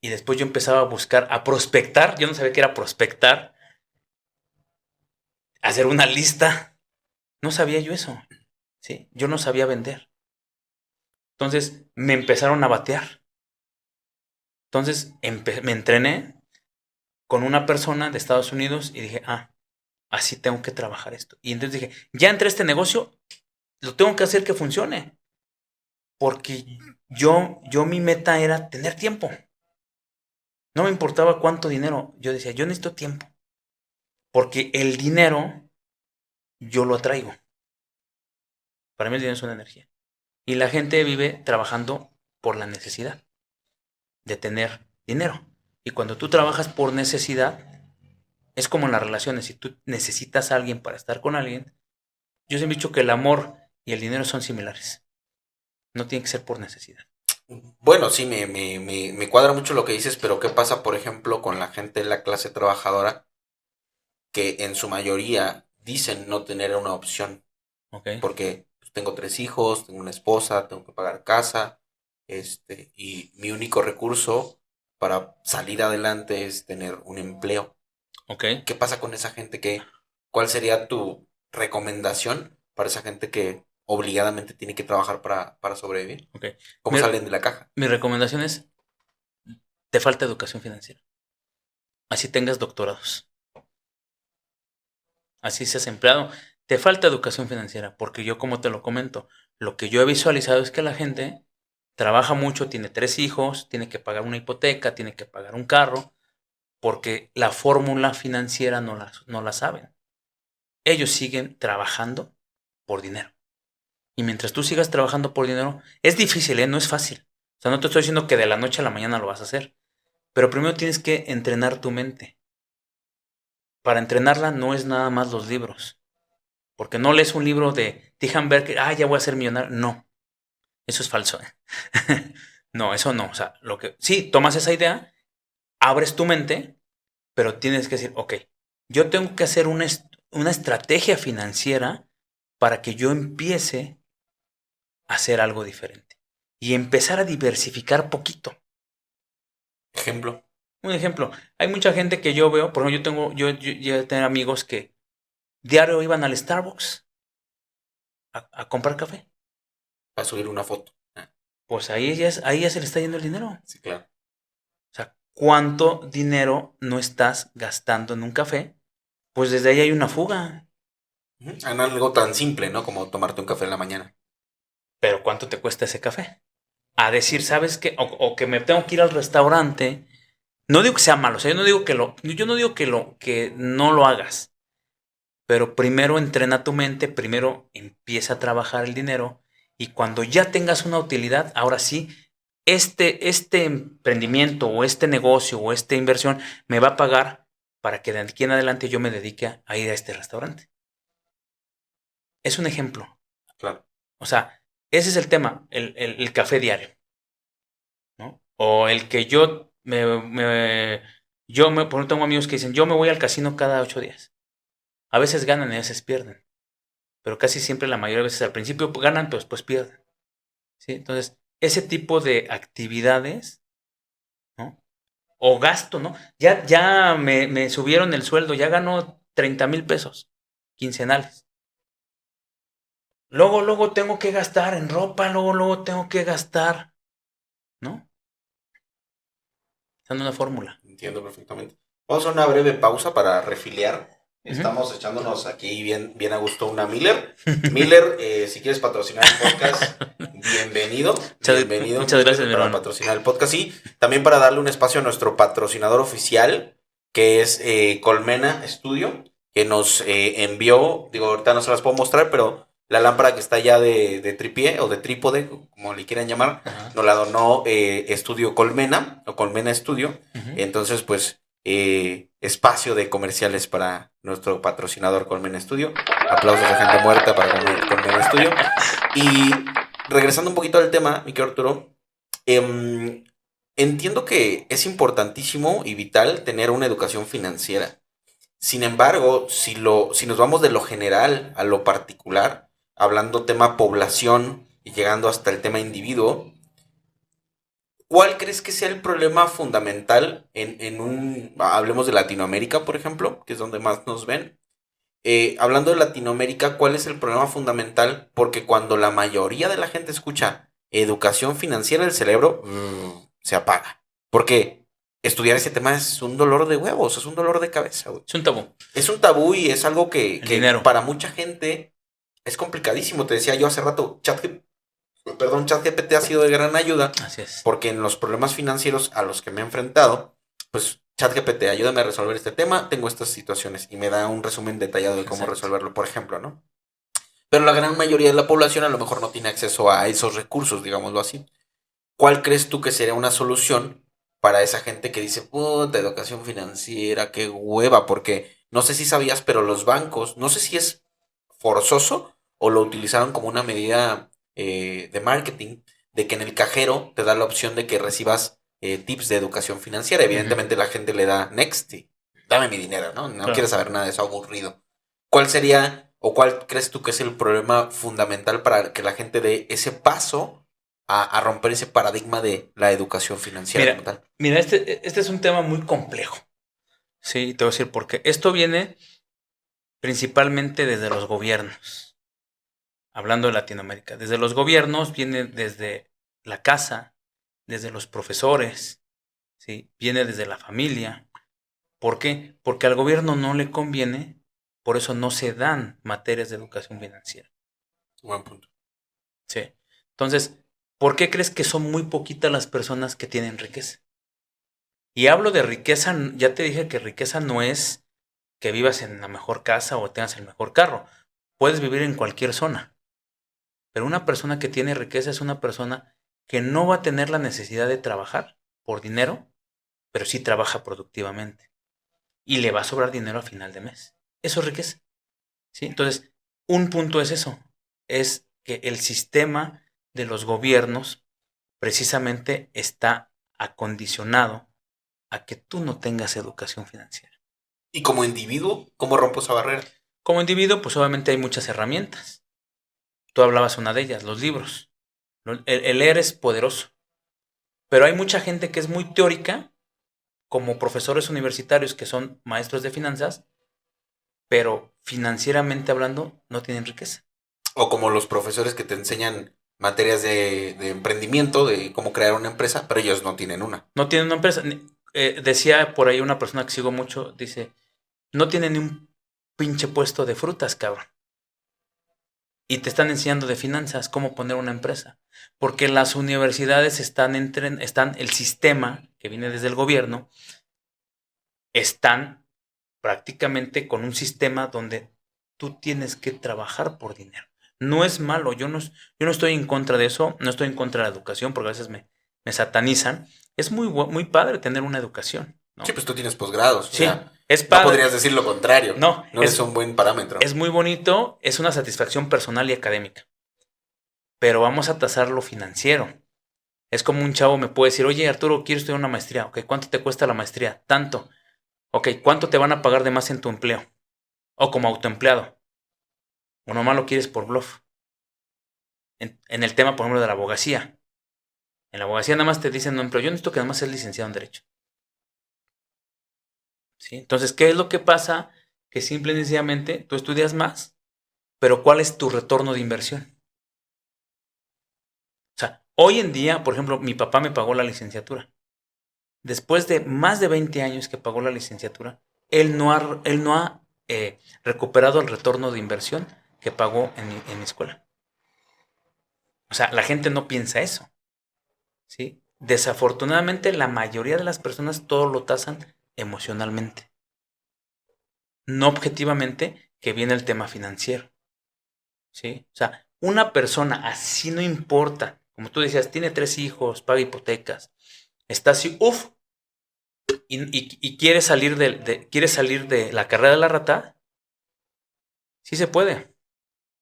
Y después yo empezaba a buscar, a prospectar. Yo no sabía qué era prospectar, hacer una lista. No sabía yo eso. ¿Sí? Yo no sabía vender. Entonces me empezaron a batear. Entonces me entrené con una persona de Estados Unidos y dije, así tengo que trabajar esto. Y entonces dije, ya entré a este negocio, lo tengo que hacer que funcione. Porque yo mi meta era tener tiempo. No me importaba cuánto dinero. Yo decía, yo necesito tiempo. Porque el dinero yo lo atraigo. Para mí el dinero es una energía. Y la gente vive trabajando por la necesidad de tener dinero. Y cuando tú trabajas por necesidad, es como en las relaciones. Si tú necesitas a alguien para estar con alguien, yo siempre he dicho que el amor y el dinero son similares. No tiene que ser por necesidad. Bueno, sí, me cuadra mucho lo que dices, pero ¿qué pasa, por ejemplo, con la gente de la clase trabajadora que en su mayoría dicen no tener una opción? ¿Ok? Porque pues, tengo 3 hijos, tengo una esposa, tengo que pagar casa, y mi único recurso para salir adelante es tener un empleo. ¿Ok? ¿Qué pasa con esa gente? ¿Cuál sería tu recomendación para esa gente que obligadamente tiene que trabajar para sobrevivir? ¿Ok? ¿Cómo Mi, salen de la caja? mi recomendación es, te falta educación financiera. Así tengas doctorados. Así seas empleado. Te falta educación financiera. Porque yo, como te lo comento, lo que yo he visualizado es que la gente trabaja mucho, tiene 3 hijos, tiene que pagar una hipoteca, tiene que pagar un carro, porque la fórmula financiera no la saben. Ellos siguen trabajando por dinero. Y mientras tú sigas trabajando por dinero, es difícil, ¿eh? No es fácil. O sea, no te estoy diciendo que de la noche a la mañana lo vas a hacer. Pero primero tienes que entrenar tu mente. Para entrenarla no es nada más los libros. Porque no lees un libro de Tijan Berker, ya voy a ser millonario. No, eso es falso, ¿eh? No, eso no. O sea, sí, tomas esa idea, abres tu mente, pero tienes que decir, ok, yo tengo que hacer una estrategia financiera para que yo empiece a hacer algo diferente. Y empezar a diversificar poquito. Ejemplo. Un ejemplo, hay mucha gente que yo veo, por ejemplo, yo llegué a tener amigos que diario iban al Starbucks a comprar café. Para subir una foto. Pues ahí ya se le está yendo el dinero. Sí, claro. O sea, ¿cuánto dinero no estás gastando en un café? Pues desde ahí hay una fuga. En algo tan simple, ¿no? Como tomarte un café en la mañana. Pero ¿cuánto te cuesta ese café? A decir, ¿sabes qué? O que me tengo que ir al restaurante. No digo que sea malo, o sea, yo no digo que no lo hagas. Pero primero entrena tu mente, primero empieza a trabajar el dinero y cuando ya tengas una utilidad, ahora sí, este emprendimiento o este negocio o esta inversión me va a pagar para que de aquí en adelante yo me dedique a ir a este restaurante. Es un ejemplo. Claro. O sea, ese es el tema, el café diario, ¿no? O el que por ejemplo, tengo amigos que dicen, yo me voy al casino cada 8 días. A veces ganan y a veces pierden. Pero casi siempre la mayoría de veces al principio ganan, pero después pierden. ¿Sí? Entonces, ese tipo de actividades, ¿no? O gasto, ¿no? Ya me subieron el sueldo, ya gano 30,000 pesos quincenales. Luego tengo que gastar en ropa, luego tengo que gastar, ¿no? Dando una fórmula. Entiendo perfectamente. Vamos a una breve pausa para refiliar. Ujú. Estamos echándonos aquí bien a gusto una Miller. Miller, si quieres patrocinar el podcast, bienvenido. Bienvenido, Muchas Miller, gracias, mi para hermano. patrocinar el podcast. Y también para darle un espacio a nuestro patrocinador oficial, que es Colmena Studio, que nos envió, digo, ahorita no se las puedo mostrar, pero la lámpara que está ya de tripié o de trípode, como le quieran llamar, Ajá. nos la donó Estudio Colmena o Colmena Studio. Ujú. Entonces, pues, espacio de comerciales para nuestro patrocinador Colmena Studio. Aplausos de gente muerta para Colmena Studio. Y regresando un poquito al tema, mi querido Arturo, entiendo que es importantísimo y vital tener una educación financiera. Sin embargo, si nos vamos de lo general a lo particular, hablando tema población y llegando hasta el tema individuo, ¿cuál crees que sea el problema fundamental hablemos de Latinoamérica, por ejemplo, que es donde más nos ven? Hablando de Latinoamérica, ¿cuál es el problema fundamental? Porque cuando la mayoría de la gente escucha educación financiera, el cerebro se apaga. Porque estudiar ese tema es un dolor de huevos, es un dolor de cabeza, güey. Es un tabú. Es un tabú y es algo El que dinero. para mucha gente es complicadísimo. Te decía yo hace rato, ChatGPT ha sido de gran ayuda Así es. porque en los problemas financieros a los que me he enfrentado, pues ChatGPT, ayúdame a resolver este tema, tengo estas situaciones y me da un resumen detallado de cómo Exacto. resolverlo, por ejemplo, ¿no? Pero la gran mayoría de la población a lo mejor no tiene acceso a esos recursos, digámoslo así. ¿Cuál crees tú que sería una solución para esa gente que dice, puta, educación financiera, qué hueva? Porque no sé si sabías, pero los bancos, no sé si es forzoso o lo utilizaron como una medida de marketing, de que en el cajero te da la opción de que recibas tips de educación financiera. Evidentemente la gente le da next y dame mi dinero, ¿no? No Claro. quiere saber nada de eso, aburrido. ¿Cuál sería o cuál crees tú que es el problema fundamental para que la gente dé ese paso a romper ese paradigma de la educación financiera como tal? Mira, este es un tema muy complejo. Sí, te voy a decir por qué. Esto viene principalmente desde los gobiernos. Hablando de Latinoamérica. Desde los gobiernos viene desde la casa, desde los profesores, ¿sí? Viene desde la familia. ¿Por qué? Porque al gobierno no le conviene, por eso no se dan materias de educación financiera. Buen punto. Sí. Entonces, ¿por qué crees que son muy poquitas las personas que tienen riqueza? Y hablo de riqueza, ya te dije que riqueza no es que vivas en la mejor casa o tengas el mejor carro. Puedes vivir en cualquier zona. Pero una persona que tiene riqueza es una persona que no va a tener la necesidad de trabajar por dinero, pero sí trabaja productivamente. Y le va a sobrar dinero a final de mes. Eso es riqueza. ¿Sí? Entonces, un punto es eso. Es que el sistema de los gobiernos precisamente está acondicionado a que tú no tengas educación financiera. Y como individuo, ¿cómo rompo esa barrera? Como individuo, pues obviamente hay muchas herramientas. Tú hablabas una de ellas, los libros. El leer es poderoso. Pero hay mucha gente que es muy teórica, como profesores universitarios que son maestros de finanzas, pero financieramente hablando no tienen riqueza. O como los profesores que te enseñan materias de emprendimiento, de cómo crear una empresa, pero ellos no tienen una. No tienen una empresa. Decía por ahí una persona que sigo mucho, dice, no tienen ni un pinche puesto de frutas, cabrón. Y te están enseñando de finanzas, cómo poner una empresa. Porque las universidades están, el sistema que viene desde el gobierno, están prácticamente con un sistema donde tú tienes que trabajar por dinero. No es malo, yo no estoy en contra de eso, no estoy en contra de la educación, porque a veces me satanizan. Es muy padre tener una educación, Sí, ¿no? pues tú tienes posgrados, o Sí, sea, es no padre. podrías decir lo contrario. No, No es un buen parámetro. es muy bonito, es una satisfacción personal y académica. Pero vamos a tasar lo financiero. Es como un chavo me puede decir, oye Arturo, quiero estudiar una maestría. Ok, ¿cuánto te cuesta la maestría? Tanto. Ok, ¿cuánto te van a pagar de más en tu empleo? O como autoempleado. O nomás lo quieres por bluff. En el tema, por ejemplo, de la abogacía. En la abogacía nada más te dicen, no, pero yo necesito que nada más seas licenciado en Derecho. ¿Sí? Entonces, ¿qué es lo que pasa? Que simple y sencillamente tú estudias más, pero ¿cuál es tu retorno de inversión? O sea, hoy en día, por ejemplo, mi papá me pagó la licenciatura. Después de más de 20 años que pagó la licenciatura, él no ha recuperado el retorno de inversión que pagó en mi escuela. O sea, la gente no piensa eso, ¿sí? Desafortunadamente, la mayoría de las personas todo lo tasan emocionalmente, no objetivamente, que viene el tema financiero, ¿sí? O sea, una persona así no importa, como tú decías, tiene 3 hijos, paga hipotecas, está así, uff, y quiere salir de la carrera de la rata, sí se puede,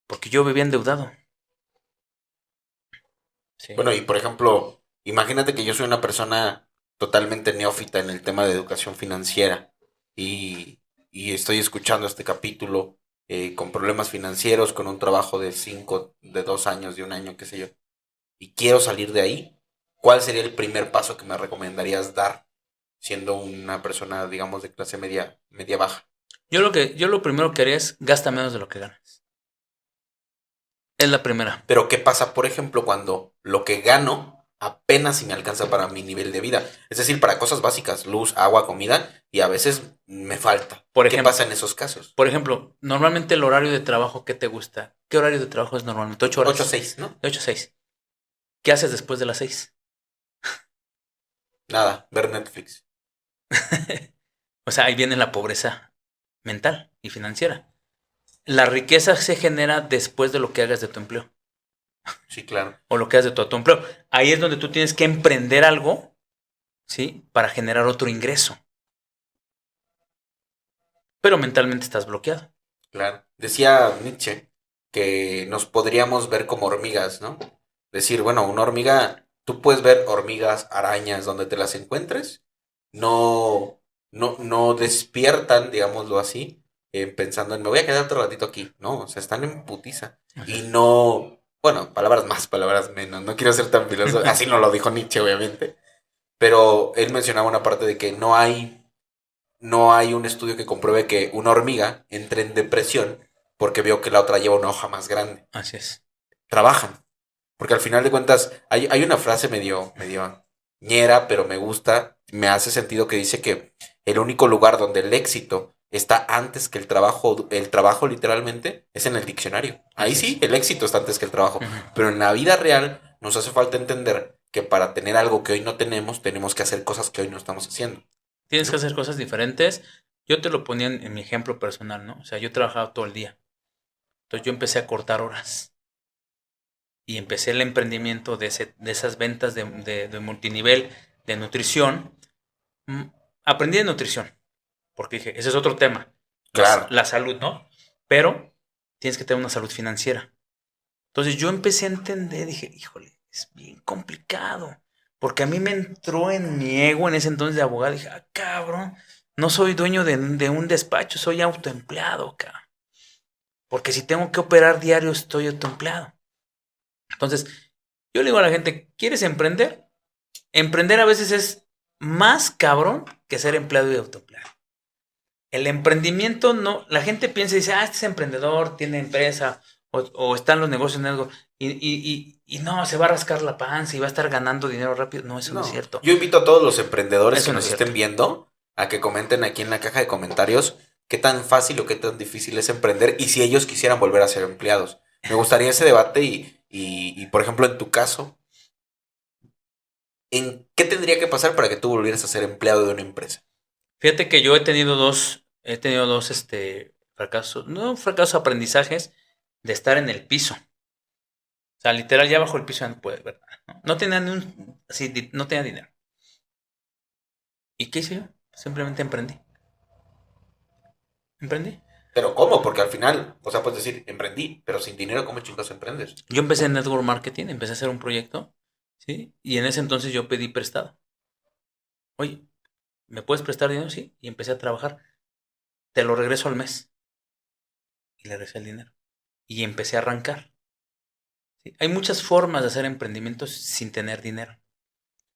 porque yo vivía endeudado. Sí. Bueno, y por ejemplo, imagínate que yo soy una persona totalmente neófita en el tema de educación financiera y, y estoy escuchando este capítulo con problemas financieros, con un trabajo de 2 años, de un año, qué sé yo, y quiero salir de ahí. ¿Cuál sería el primer paso que me recomendarías dar siendo una persona, digamos, de clase media, media baja? Yo lo primero que haría es gasta menos de lo que ganas. Es la primera. Pero ¿qué pasa, por ejemplo, cuando lo que gano apenas si me alcanza para mi nivel de vida? Es decir, para cosas básicas, luz, agua, comida, y a veces me falta. Por ¿Qué ejemplo, pasa en esos casos? normalmente el horario de trabajo, ¿qué te gusta? ¿Qué horario de trabajo es normalmente? 8 8 a horas. 6, ¿no? De 8 a 6. ¿Qué haces después de las 6? Nada, ver Netflix. O sea, ahí viene la pobreza mental y financiera. La riqueza se genera después de lo que hagas de tu empleo Sí, claro. o lo que hagas de tu empleo. Ahí es donde tú tienes que emprender algo, ¿sí? Para generar otro ingreso. Pero mentalmente estás bloqueado. Claro. Decía Nietzsche que nos podríamos ver como hormigas, ¿no? Decir, bueno, una hormiga, tú puedes ver hormigas, arañas, donde te las encuentres, no, no despiertan, digámoslo así, pensando en me voy a quedar otro ratito aquí, ¿no? O sea, están en putiza. Así Y es. no, bueno, palabras más, palabras menos, no quiero ser tan filósofo, así no lo dijo Nietzsche, obviamente, pero él mencionaba una parte de que no hay un estudio que compruebe que una hormiga entre en depresión porque vio que la otra lleva una hoja más grande. Así es. Trabajan. Porque al final de cuentas, hay una frase medio ñera, pero me gusta, me hace sentido que dice que el único lugar donde el éxito está antes que el trabajo literalmente, es en el diccionario. Ahí Así sí, es. el éxito está antes que el trabajo. Ujú. Pero en la vida real nos hace falta entender que para tener algo que hoy no tenemos que hacer cosas que hoy no estamos haciendo. Tienes que ¿No? hacer cosas diferentes. Yo te lo ponía en mi ejemplo personal, ¿no? O sea, yo trabajaba todo el día. Entonces yo empecé a cortar horas y empecé el emprendimiento de esas ventas de multinivel de nutrición. Mm, Aprendí de nutrición, porque dije, ese es otro tema, Claro. la salud, ¿no? Pero tienes que tener una salud financiera. Entonces yo empecé a entender, dije, híjole, es bien complicado, porque a mí me entró en mi ego en ese entonces de abogado, dije, ah, cabrón, no soy dueño de un despacho, soy autoempleado, cabrón. Porque si tengo que operar diario, estoy autoempleado. Entonces, yo le digo a la gente, ¿quieres emprender? Emprender a veces es más cabrón que ser empleado y autoempleado. El emprendimiento no, la gente piensa y dice, este es emprendedor, tiene empresa, o están los negocios en algo y no, se va a rascar la panza y va a estar ganando dinero rápido. No, eso no es cierto. Yo invito a todos los emprendedores Eso que no nos es estén cierto. viendo a que comenten aquí en la caja de comentarios qué tan fácil o qué tan difícil es emprender y si ellos quisieran volver a ser empleados. Me gustaría ese debate y, por ejemplo, en tu caso, ¿en qué tendría que pasar para que tú volvieras a ser empleado de una empresa? Fíjate que yo he tenido dos, fracasos, no fracasos, aprendizajes de estar en el piso. O sea, literal, ya bajo el piso ya no puedes, ¿verdad? No tenía ni un, sí, no tenía dinero. ¿Y qué hice yo? Simplemente emprendí. Emprendí. Pero ¿cómo? Porque al final, o sea, puedes decir, emprendí, pero sin dinero, ¿cómo chicos emprendes? Yo empecé en network marketing, empecé a hacer un proyecto, ¿sí? Y en ese entonces yo pedí prestado. Oye, ¿me puedes prestar dinero? Sí. Y empecé a trabajar. Te lo regreso al mes. Y le regresé el dinero. Y empecé a arrancar. ¿Sí? Hay muchas formas de hacer emprendimientos sin tener dinero.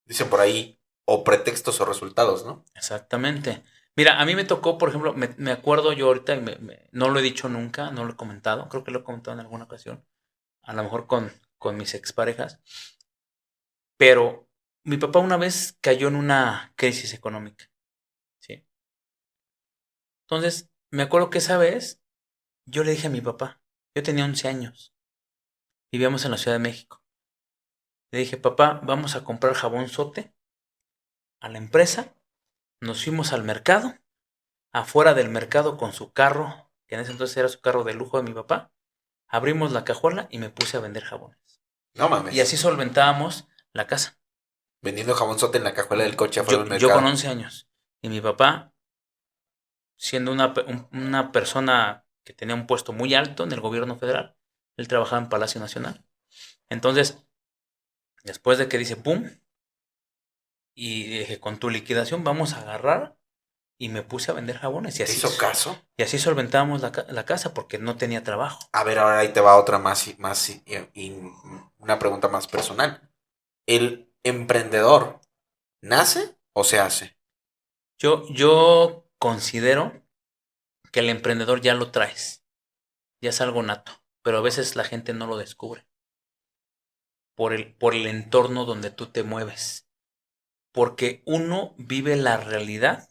Dicen por ahí, o pretextos o resultados, ¿no? Exactamente. Mira, a mí me tocó, por ejemplo, me acuerdo yo ahorita, y no lo he dicho nunca, no lo he comentado, creo que lo he comentado en alguna ocasión, a lo mejor con mis exparejas, pero mi papá una vez cayó en una crisis económica, ¿sí? Entonces, me acuerdo que esa vez yo le dije a mi papá, yo tenía 11 años, vivíamos en la Ciudad de México, le dije, papá, vamos a comprar jabón Sote a la empresa, nos fuimos al mercado, afuera del mercado con su carro, que en ese entonces era su carro de lujo de mi papá, abrimos la cajuela y me puse a vender jabones. No Y así mames. solventábamos la casa. Vendiendo jabonzote en la cajuela del coche afuera del Yo con mercado. 11 años. Y mi papá, siendo una persona que tenía un puesto muy alto en el gobierno federal, él trabajaba en Palacio Nacional. Entonces, después de que dice pum, y dije, con tu liquidación vamos a agarrar, y me puse a vender jabones. ¿Te hizo caso? Y así solventábamos la casa porque no tenía trabajo. A ver, ahora ahí te va otra más y una pregunta más personal. ¿El emprendedor nace o se hace? Yo considero que el emprendedor ya lo traes, ya es algo nato, pero a veces la gente no lo descubre por el entorno donde tú te mueves, porque uno vive la realidad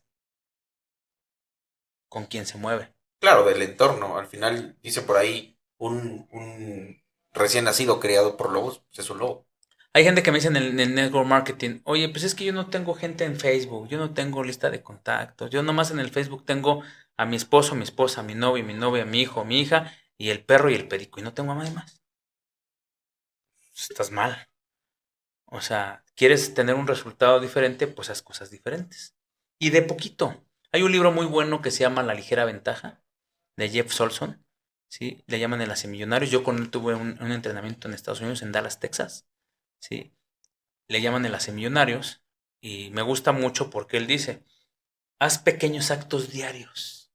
con quien se mueve. Claro, del entorno. Al final, dice por ahí, un recién nacido criado por lobos, pues es un lobo. Hay gente que me dice en el network marketing, oye, pues es que yo no tengo gente en Facebook, yo no tengo lista de contactos, yo nomás en el Facebook tengo a mi esposo, a mi esposa, a mi novio, mi novia, a mi hijo, a mi hija, y el perro y el perico, y no tengo a nadie más. Pues estás mal. O sea, quieres tener un resultado diferente, pues haz cosas diferentes. Y de poquito. Hay un libro muy bueno que se llama La ligera ventaja, de Jeff Solson. ¿Sí? Le llaman el Hace Millonarios. Yo con él tuve un entrenamiento en Estados Unidos, en Dallas, Texas. ¿Sí? Le llaman el Hace Millonarios. Y me gusta mucho porque él dice, haz pequeños actos diarios.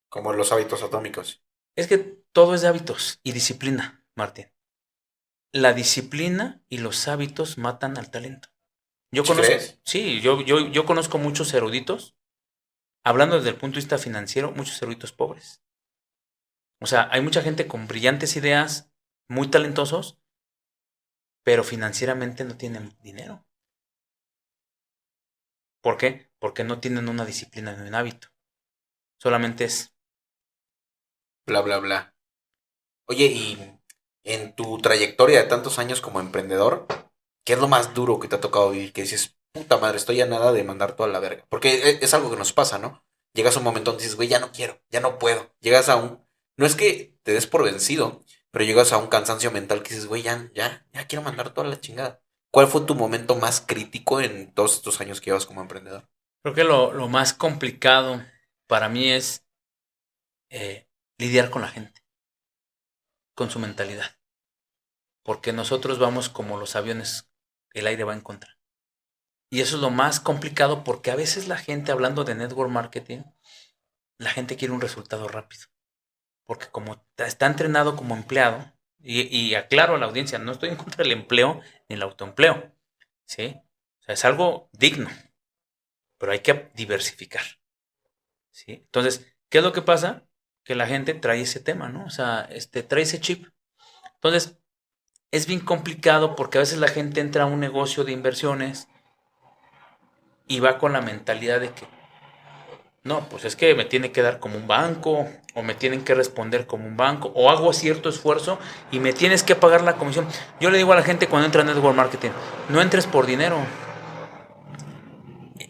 Como los hábitos atómicos. Es que todo es de hábitos y disciplina, Martín. La disciplina y los hábitos matan al talento. Yo ¿Sí conozco, crees? sí, yo conozco muchos eruditos, hablando desde el punto de vista financiero, muchos eruditos pobres. O sea, hay mucha gente con brillantes ideas, muy talentosos, pero financieramente no tienen dinero. ¿Por qué? Porque no tienen una disciplina ni un hábito. Solamente es, Bla, bla, bla. Oye, y en tu trayectoria de tantos años como emprendedor, ¿qué es lo más duro que te ha tocado vivir? Que dices, puta madre, estoy a nada de mandar toda la verga. Porque es algo que nos pasa, ¿no? Llegas a un momento donde dices, güey, ya no quiero, ya no puedo. Llegas a un... No es que te des por vencido, pero llegas a un cansancio mental que dices, güey, ya quiero mandar toda la chingada. ¿Cuál fue tu momento más crítico en todos estos años que llevas como emprendedor? creo que lo más complicado para mí es eh, lidiar con la gente, con su mentalidad. Porque nosotros vamos como los aviones, el aire va en contra. Y eso es lo más complicado porque a veces la gente, hablando de network marketing, la gente quiere un resultado rápido. Porque como está entrenado como empleado, y aclaro a la audiencia, no estoy en contra del empleo ni el autoempleo, ¿sí? O sea, es algo digno, pero hay que diversificar, ¿sí? Entonces, ¿qué es lo que pasa? Que la gente trae ese tema, ¿no? O sea, trae ese chip. Entonces, es bien complicado porque a veces la gente entra a un negocio de inversiones y va con la mentalidad de que, no, pues es que me tiene que dar como un banco, o me tienen que responder como un banco, o hago cierto esfuerzo y me tienes que pagar la comisión. Yo le digo a la gente cuando entra en network marketing, no entres por dinero,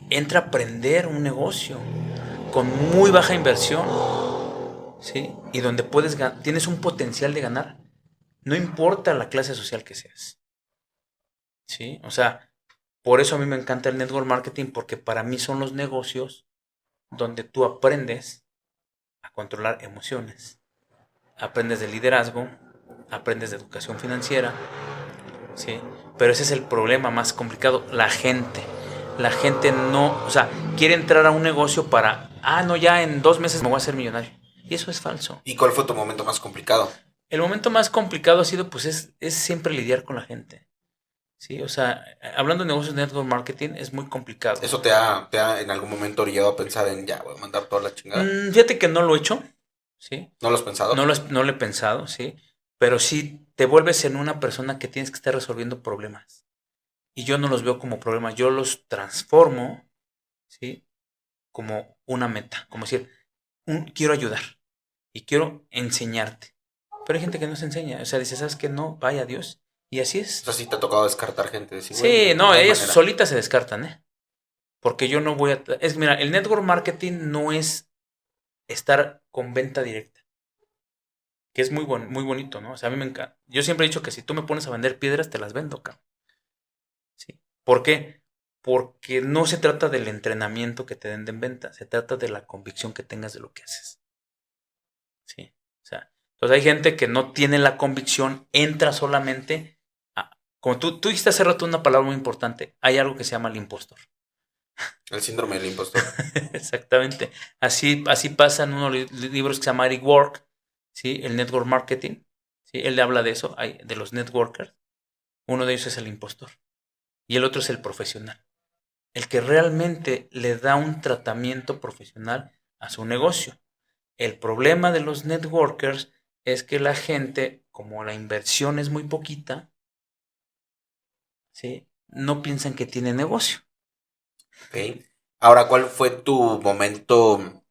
entra a aprender un negocio con muy baja inversión, ¿sí? Y donde tienes un potencial de ganar, no importa la clase social que seas, ¿sí? O sea, por eso a mí me encanta el network marketing, porque para mí son los negocios donde tú aprendes a controlar emociones, aprendes de liderazgo, aprendes de educación financiera, ¿sí? Pero ese es el problema más complicado, la gente. La gente no, o sea, quiere entrar a un negocio para, no, ya en 2 meses me voy a hacer millonario. Y eso es falso. ¿Y cuál fue tu momento más complicado? El momento más complicado ha sido, pues, es siempre lidiar con la gente. Sí, o sea, hablando de negocios de network marketing, es muy complicado. ¿Eso te ha en algún momento orillado a pensar en ya, voy a mandar toda la chingada? Fíjate que no lo he hecho, ¿sí? ¿No lo has pensado? No lo he pensado, ¿sí? Pero sí te vuelves en una persona que tienes que estar resolviendo problemas. Y yo no los veo como problemas, yo los transformo, ¿sí? Como una meta, como decir, quiero ayudar y quiero enseñarte. Pero hay gente que no se enseña, o sea, dice, ¿sabes qué? No, vaya Dios. Y así O es. sea, sí te ha tocado descartar gente. Decir, Sí, güey, no, hay ellas manera. solitas se descartan, ¿eh? Porque yo no voy a... Mira, el network marketing no es estar con venta directa, que es muy bonito, ¿no? O sea, a mí me encanta. Yo siempre he dicho que si tú me pones a vender piedras, te las vendo, cabrón. ¿Sí? ¿Por qué? Porque no se trata del entrenamiento que te den en venta, se trata de la convicción que tengas de lo que haces. ¿Sí? O sea, entonces hay gente que no tiene la convicción, entra solamente como tú dijiste hace rato una palabra muy importante, hay algo que se llama el impostor. El síndrome del impostor. Exactamente. Así pasa en unos libros que se llama Eric Work, ¿sí? El network marketing, ¿sí? Él habla de eso, de los networkers. Uno de ellos es el impostor y el otro es el profesional. El que realmente le da un tratamiento profesional a su negocio. El problema de los networkers es que la gente, como la inversión es muy poquita, ¿sí? No piensan que tiene negocio. Ok. Ahora, ¿cuál fue tu momento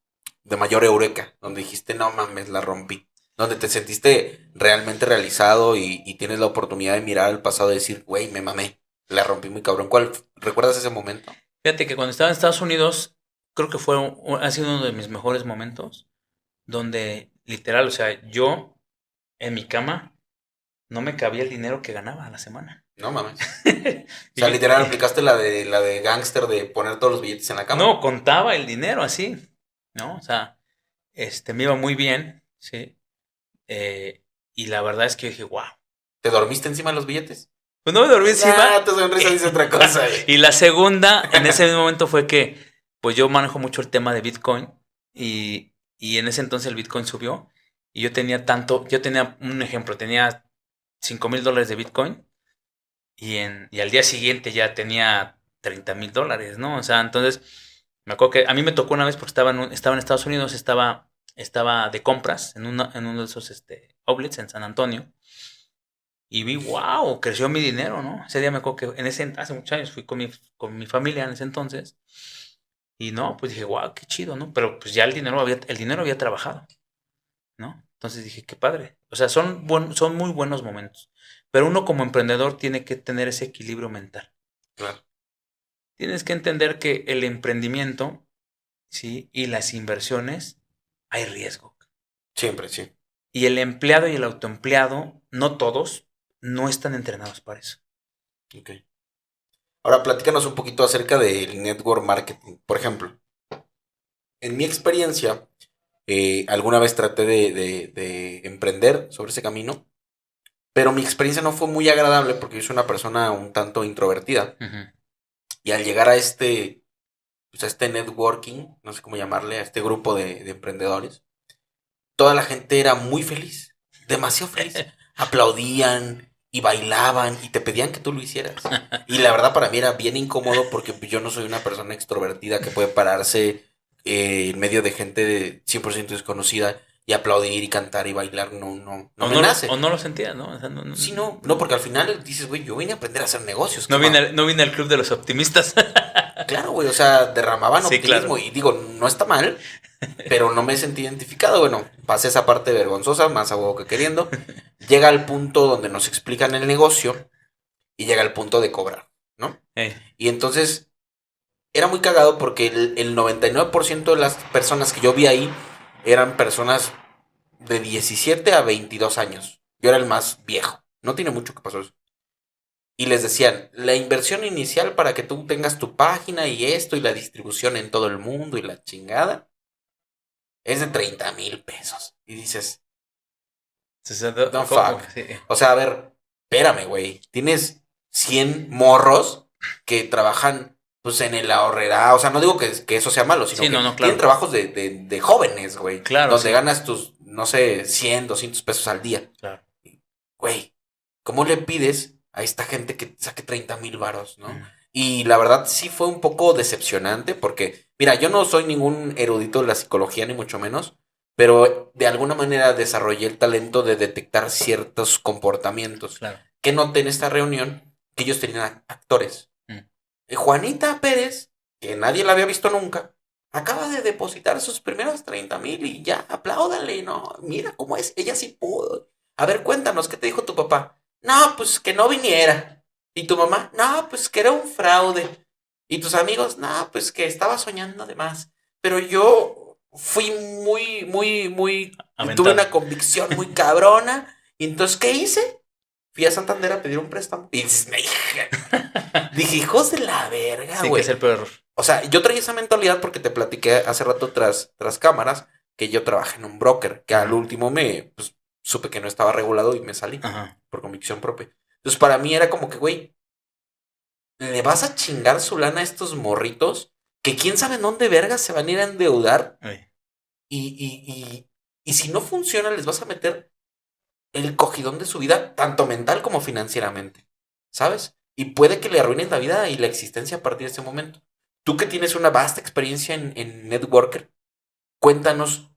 de mayor eureka? Donde dijiste, no mames, la rompí. Donde te sentiste realmente realizado y tienes la oportunidad de mirar al pasado y decir, güey, me mamé, la rompí muy cabrón. ¿Recuerdas ese momento? Fíjate que cuando estaba en Estados Unidos, creo que ha sido uno de mis mejores momentos, donde literal, o sea, yo en mi cama no me cabía el dinero que ganaba a la semana. No mames. O Y sea, literal aplicaste la de gángster de poner todos los billetes en la cama. no, contaba el dinero así, ¿no? O sea, me iba muy bien, ¿sí? Y la verdad es que yo dije, wow. ¿Te dormiste encima de los billetes? Pues no me dormí encima. Ah, tu sonrisa dice otra cosa. Y la segunda, en ese mismo momento fue que, pues yo manejo mucho el tema de Bitcoin y en ese entonces el Bitcoin subió y yo tenía un ejemplo, tenía $5,000 de Bitcoin y al día siguiente ya tenía $30,000, ¿no? O sea, entonces me acuerdo que a mí me tocó una vez porque estaba en Estados Unidos, estaba de compras en uno de esos outlets en San Antonio. Y vi, wow, creció mi dinero, ¿no? Ese día me acuerdo que hace muchos años fui con mi familia en ese entonces. Y no, pues dije, wow, qué chido, ¿no? Pero pues ya el dinero había trabajado, ¿no? Entonces dije, qué padre. O sea, son muy buenos momentos. Pero uno como emprendedor tiene que tener ese equilibrio mental. Claro. Tienes que entender que el emprendimiento, ¿sí? Y las inversiones, hay riesgo. Siempre, sí. Y el empleado y el autoempleado, no todos, no están entrenados para eso. Ok. Ahora platícanos un poquito acerca del network marketing. Por ejemplo, en mi experiencia, alguna vez traté de emprender sobre ese camino, pero mi experiencia no fue muy agradable porque yo soy una persona un tanto introvertida. Ujú. Y al llegar pues a este networking, no sé cómo llamarle, a este grupo de emprendedores, toda la gente era muy feliz, demasiado feliz. Aplaudían y bailaban y te pedían que tú lo hicieras. Y la verdad para mí era bien incómodo porque yo no soy una persona extrovertida que puede pararse en medio de gente 100% desconocida y aplaudir y cantar y bailar no O me no, nace. o no lo sentías, ¿no? O sea, no, Sí, no, porque al final dices, güey, yo vine a aprender a hacer negocios. no cabrón. vine, no vine al club de los optimistas. Claro, güey, o sea, derramaban Sí, optimismo claro. y digo, no está mal, pero no me sentí identificado. Bueno, pasé esa parte vergonzosa, más a huevo que queriendo. Llega al punto donde nos explican el negocio y llega al punto de cobrar, ¿no? Y entonces era muy cagado porque el 99% de las personas que yo vi ahí eran personas de 17 a 22 años. Yo era el más viejo. No tiene mucho que pasó eso. Y les decían, la inversión inicial para que tú tengas tu página y esto y la distribución en todo el mundo y la chingada es de 30,000 pesos. Y dices, no fuck. Sí. O sea, a ver, espérame, güey. Tienes 100 morros que trabajan pues en el ahorrera. O sea, no digo que eso sea malo, sino Sí, que no, claro. tienen trabajos de jóvenes, güey. Claro, Donde sí. ganas tus, no sé, 100, 200 pesos al día. Claro. Güey, ¿cómo le pides a esta gente que saque 30,000 varos, no? Mm. Y la verdad sí fue un poco decepcionante porque, mira, yo no soy ningún erudito de la psicología, ni mucho menos, pero de alguna manera desarrollé el talento de detectar ciertos comportamientos. Claro. Que noté en esta reunión que ellos tenían actores. Mm. Juanita Pérez, que nadie la había visto nunca, acaba de depositar sus primeros 30,000 y ya, apláudale, ¿no? Mira cómo es, ella sí pudo. A ver, cuéntanos, ¿qué te dijo tu papá? No, pues que no viniera. ¿Y tu mamá? No, pues que era un fraude. ¿Y tus amigos? No, pues que estaba soñando de más. Pero yo fui muy, tuve Aventado. una convicción muy cabrona. Y entonces, ¿qué hice? Fui a Santander a pedir un préstamo. Y dije, hijos de la verga, Sí, que güey. es el peor error. O sea, yo traía esa mentalidad porque te platiqué hace rato tras cámaras que yo trabajé en un broker, que al último pues, supe que no estaba regulado y me salí Ajá. por convicción propia. Entonces, para mí era como que, güey, ¿le vas a chingar su lana a estos morritos? Que quién sabe en dónde vergas se van a ir a endeudar. Ay. Y si no funciona, les vas a meter el cogidón de su vida, tanto mental como financieramente. ¿Sabes? Y puede que le arruinen la vida y la existencia a partir de ese momento. Tú que tienes una vasta experiencia en networker, cuéntanos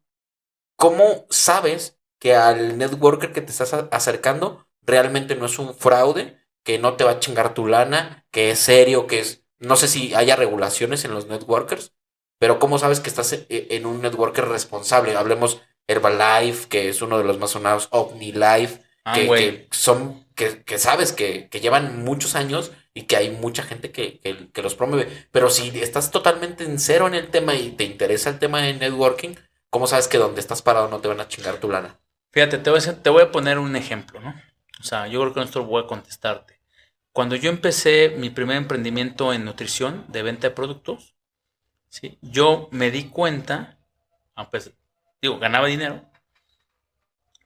cómo sabes que al networker que te estás acercando realmente no es un fraude, que no te va a chingar tu lana, que es serio, que es... No sé si haya regulaciones en los networkers, pero ¿cómo sabes que estás en un networker responsable? Hablemos Herbalife, que es uno de los más sonados, OmniLife, que sabes que llevan muchos años y que hay mucha gente que los promueve. Pero si estás totalmente en cero en el tema y te interesa el tema de networking, ¿cómo sabes que donde estás parado no te van a chingar tu lana? Fíjate, te voy a poner un ejemplo, ¿no? O sea, yo creo que con esto voy a contestarte. Cuando yo empecé mi primer emprendimiento en nutrición, de venta de productos, ¿sí? Yo me di cuenta, pues, digo, ganaba dinero,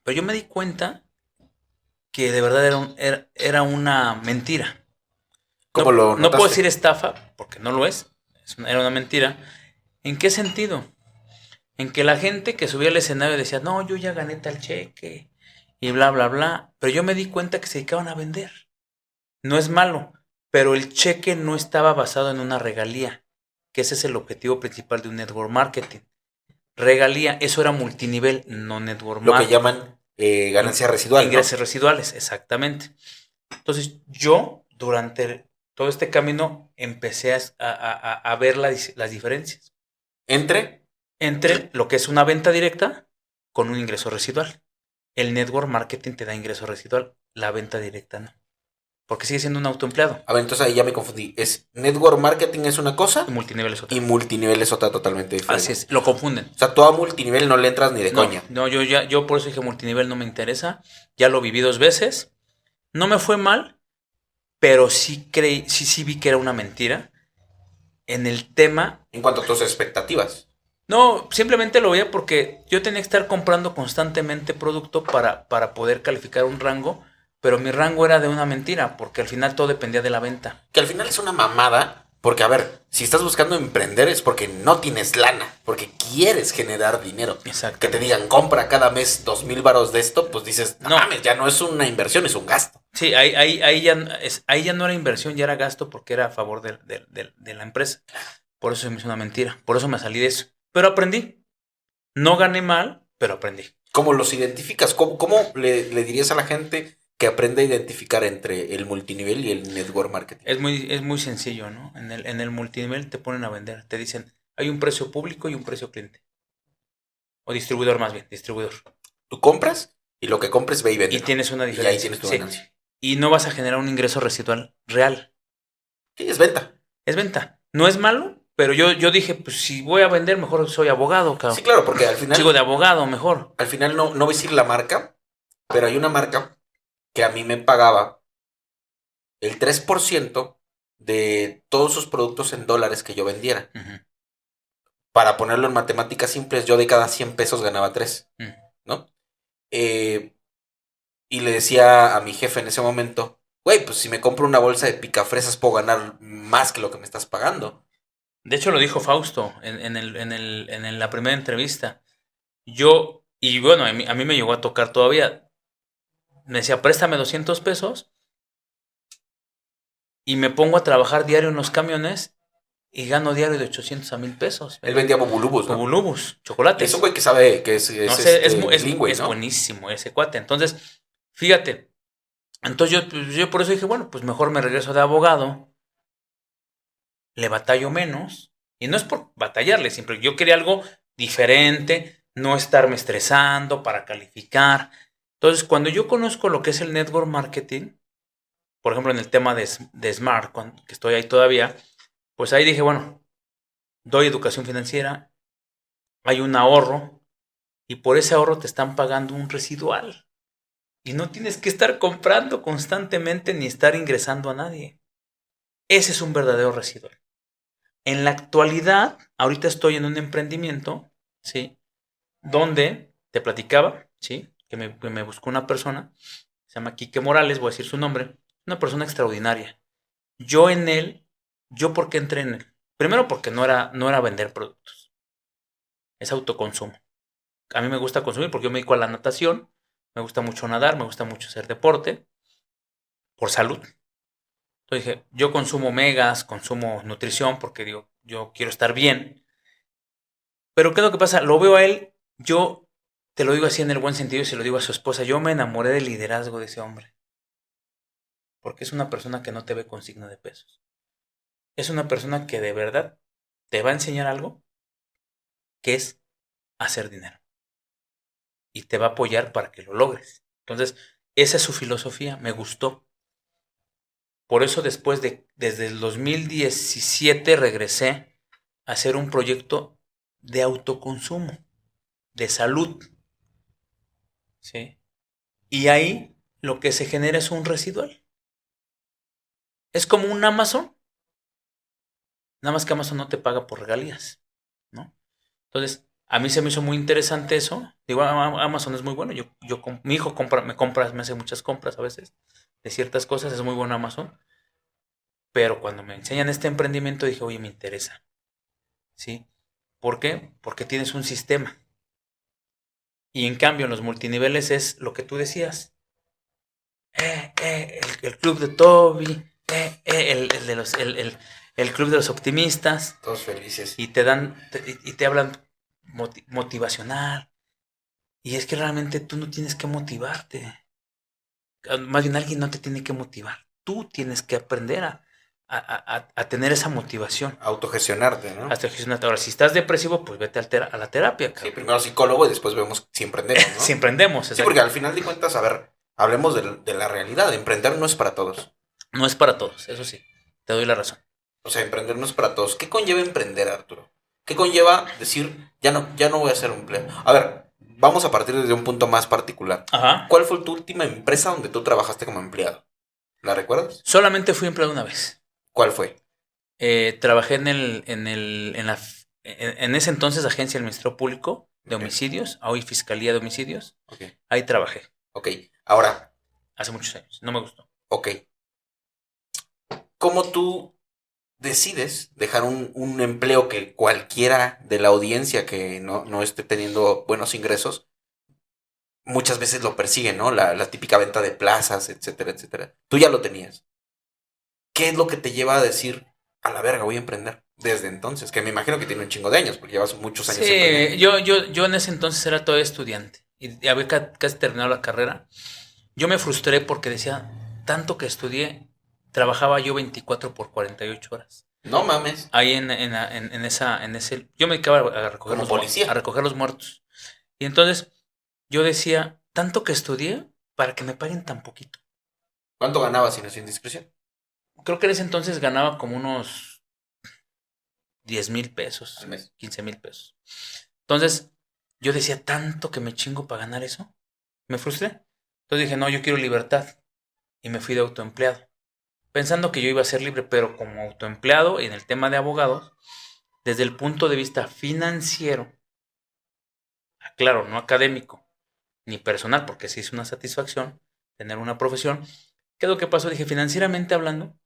pero yo me di cuenta que de verdad era una mentira. ¿Cómo lo No puedo notaste? decir estafa, porque no lo es, era una mentira. ¿En qué sentido? En que la gente que subía al escenario decía, no, yo ya gané tal cheque y bla, bla, bla. Pero yo me di cuenta que se dedicaban a vender. No es malo, pero el cheque no estaba basado en una regalía, que ese es el objetivo principal de un network marketing. Regalía, eso era multinivel, no network Lo que marketing. llaman ganancia residual, Ingresos ¿no? residuales, exactamente. Entonces yo, durante todo este camino, empecé a ver las diferencias entre lo que es una venta directa con un ingreso residual. El network marketing te da ingreso residual, la venta directa no. Porque sigue siendo un autoempleado. A ver, entonces ahí ya me confundí. Network marketing es una cosa Y multinivel es otra. y multinivel es otra totalmente diferente. Así es, lo confunden. O sea, tú a multinivel no le entras ni de coña. No, yo por eso dije multinivel no me interesa. Ya lo viví 2 veces. No me fue mal, pero sí vi que era una mentira. En el tema. En cuanto a tus expectativas. No, simplemente lo veía porque yo tenía que estar comprando constantemente producto para poder calificar un rango, pero mi rango era de una mentira, porque al final todo dependía de la venta. Que al final es una mamada, porque a ver, si estás buscando emprender es porque no tienes lana, porque quieres generar dinero. Exacto. Que te digan, compra cada mes 2,000 varos de esto, pues dices, no mames, ya no es una inversión, es un gasto. Sí, ahí ya no era inversión, ya era gasto porque era a favor de la empresa. Por eso se me hizo una mentira, por eso me salí de eso. Pero aprendí. No gané mal, pero aprendí. ¿Cómo los identificas? ¿Cómo le dirías a la gente que aprende a identificar entre el multinivel y el network marketing? Es muy sencillo, ¿no? En el multinivel te ponen a vender, te dicen, hay un precio público y un precio cliente. O distribuidor más bien, distribuidor. Tú compras y lo que compres ve y vende. Y tienes una Y diferencia. ahí tienes tu ganancia. Y no vas a generar un ingreso residual real. Sí, es venta. Es venta. No es malo, pero yo dije, pues si voy a vender, mejor soy abogado, cabrón. Sí, claro, porque al final... Sigo de abogado, mejor. Al final no voy a decir la marca, pero hay una marca que a mí me pagaba el 3% de todos sus productos en dólares que yo vendiera. Uh-huh. Para ponerlo en matemáticas simples, yo de cada 100 pesos ganaba 3, ¿no? Y le decía a mi jefe en ese momento, güey, pues si me compro una bolsa de picafresas puedo ganar más que lo que me estás pagando. De hecho, lo dijo Fausto en la primera entrevista. Yo, y bueno, a mí me llegó a tocar todavía. Me decía, préstame 200 pesos y me pongo a trabajar diario en los camiones y gano diario de 800 a 1000 pesos. Él vendía bubulubus, ¿no? Bubulubus, chocolates. Es un güey que sabe que es bilingüe, ¿no? Es buenísimo ese cuate. Entonces, fíjate. Entonces yo por eso dije, bueno, pues mejor me regreso de abogado. Le batallo menos. Y no es por batallarle, siempre yo quería algo diferente, no estarme estresando para calificar. Entonces, cuando yo conozco lo que es el network marketing, por ejemplo, en el tema de Smart, que estoy ahí todavía, pues ahí dije, bueno, doy educación financiera, hay un ahorro, y por ese ahorro te están pagando un residual. Y no tienes que estar comprando constantemente ni estar ingresando a nadie. Ese es un verdadero residual. En la actualidad, ahorita estoy en un emprendimiento, ¿sí? Donde te platicaba, ¿sí? Que me buscó una persona, se llama Quique Morales, voy a decir su nombre, una persona extraordinaria. ¿Yo por qué entré en él? Primero porque no era vender productos, es autoconsumo. A mí me gusta consumir porque yo me dedico a la natación, me gusta mucho nadar, me gusta mucho hacer deporte, por salud. Entonces dije, yo consumo omegas, consumo nutrición porque digo, yo quiero estar bien. Pero ¿qué es lo que pasa? Lo veo a él, yo te lo digo así en el buen sentido y se lo digo a su esposa, yo me enamoré del liderazgo de ese hombre. Porque es una persona que no te ve con signo de pesos. Es una persona que de verdad te va a enseñar algo que es hacer dinero. Y te va a apoyar para que lo logres. Entonces, esa es su filosofía, me gustó. Por eso desde el 2017 regresé a hacer un proyecto de autoconsumo, de salud. ¿Sí? Y ahí lo que se genera es un residual. Es como un Amazon, nada más que Amazon no te paga por regalías, ¿no? Entonces, a mí se me hizo muy interesante eso. Digo, Amazon es muy bueno. Mi hijo me hace muchas compras a veces de ciertas cosas, es muy bueno Amazon. Pero cuando me enseñan este emprendimiento dije, oye, me interesa. ¿Sí? ¿Por qué? Porque tienes un sistema. Y en cambio en los multiniveles es lo que tú decías. El club de Toby, el club de los optimistas. Todos felices. Y te hablan motivacional. Y es que realmente tú no tienes que motivarte. Más bien alguien no te tiene que motivar. Tú tienes que aprender a tener esa motivación. Autogestionarte, ¿no? Autogestionarte. Ahora, si estás depresivo, pues vete a la terapia. Sí, primero psicólogo y después vemos si emprendemos, ¿no? Si emprendemos. Sí, porque al final de cuentas, a ver, hablemos de la realidad. Emprender no es para todos. No es para todos, eso sí. Te doy la razón. O sea, emprender no es para todos. ¿Qué conlleva emprender, Arturo? ¿Qué conlleva decir, ya no voy a ser un empleado? A ver, vamos a partir desde un punto más particular. Ajá. ¿Cuál fue tu última empresa donde tú trabajaste como empleado? ¿La recuerdas? Solamente fui empleado una vez. ¿Cuál fue? Trabajé en ese entonces Agencia del Ministerio Público de Homicidios, hoy Fiscalía de Homicidios. Okay. Ahí trabajé. Ok, ahora. Hace muchos años, no me gustó. Ok. ¿Cómo tú decides dejar un empleo que cualquiera de la audiencia que no esté teniendo buenos ingresos, muchas veces lo persigue, ¿no? La típica venta de plazas, etcétera, etcétera. Tú ya lo tenías. ¿Qué es lo que te lleva a decir, a la verga, voy a emprender? Desde entonces, que me imagino que tiene un chingo de años, porque llevas muchos años Sí, emprendiendo. yo en ese entonces era todavía estudiante. y había casi terminado la carrera, yo me frustré porque decía, tanto que estudié, trabajaba yo 24 por 48 horas. No mames. Ahí en ese, yo me dedicaba a recoger Como policía. a recoger los muertos. Y entonces yo decía, tanto que estudié para que me paguen tan poquito. ¿Cuánto ganabas si no es indiscreción? Creo que en ese entonces ganaba como unos 10,000 pesos, Al mes. 15,000 pesos. Entonces yo decía, tanto que me chingo para ganar eso. Me frustré. Entonces dije, no, yo quiero libertad. Y me fui de autoempleado. Pensando que yo iba a ser libre, pero como autoempleado en el tema de abogados, desde el punto de vista financiero, claro, no académico ni personal, porque sí es una satisfacción tener una profesión. ¿Qué es lo que pasó? Dije, financieramente hablando,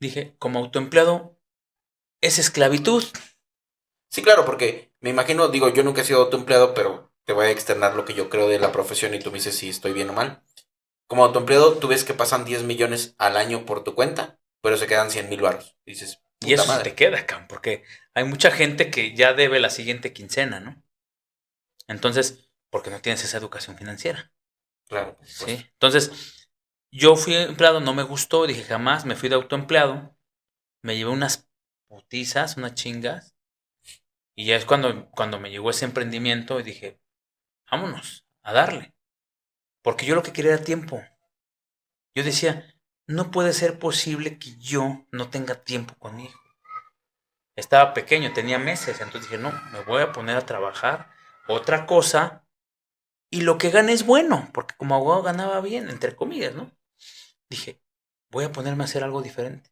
dije, como autoempleado es esclavitud. Sí, claro, porque me imagino, digo, yo nunca he sido autoempleado, pero te voy a externar lo que yo creo de la profesión y tú me dices si estoy bien o mal. Como autoempleado, tú ves que pasan 10 millones al año por tu cuenta, pero se quedan 100,000 varos. Dices, Y puta eso sí te madre. queda, cabrón, porque hay mucha gente que ya debe la siguiente quincena, ¿no? Entonces, porque no tienes esa educación financiera. Claro, por Sí. supuesto. Entonces, yo fui empleado, no me gustó, dije jamás, me fui de autoempleado, me llevé unas putizas, unas chingas, y ya es cuando me llegó ese emprendimiento y dije, vámonos, a darle. Porque yo lo que quería era tiempo. Yo decía, no puede ser posible que yo no tenga tiempo con mi hijo. Estaba pequeño, tenía meses, entonces dije, no, me voy a poner a trabajar otra cosa y lo que gane es bueno, porque como abogado ganaba bien, entre comillas, ¿no? Dije, voy a ponerme a hacer algo diferente.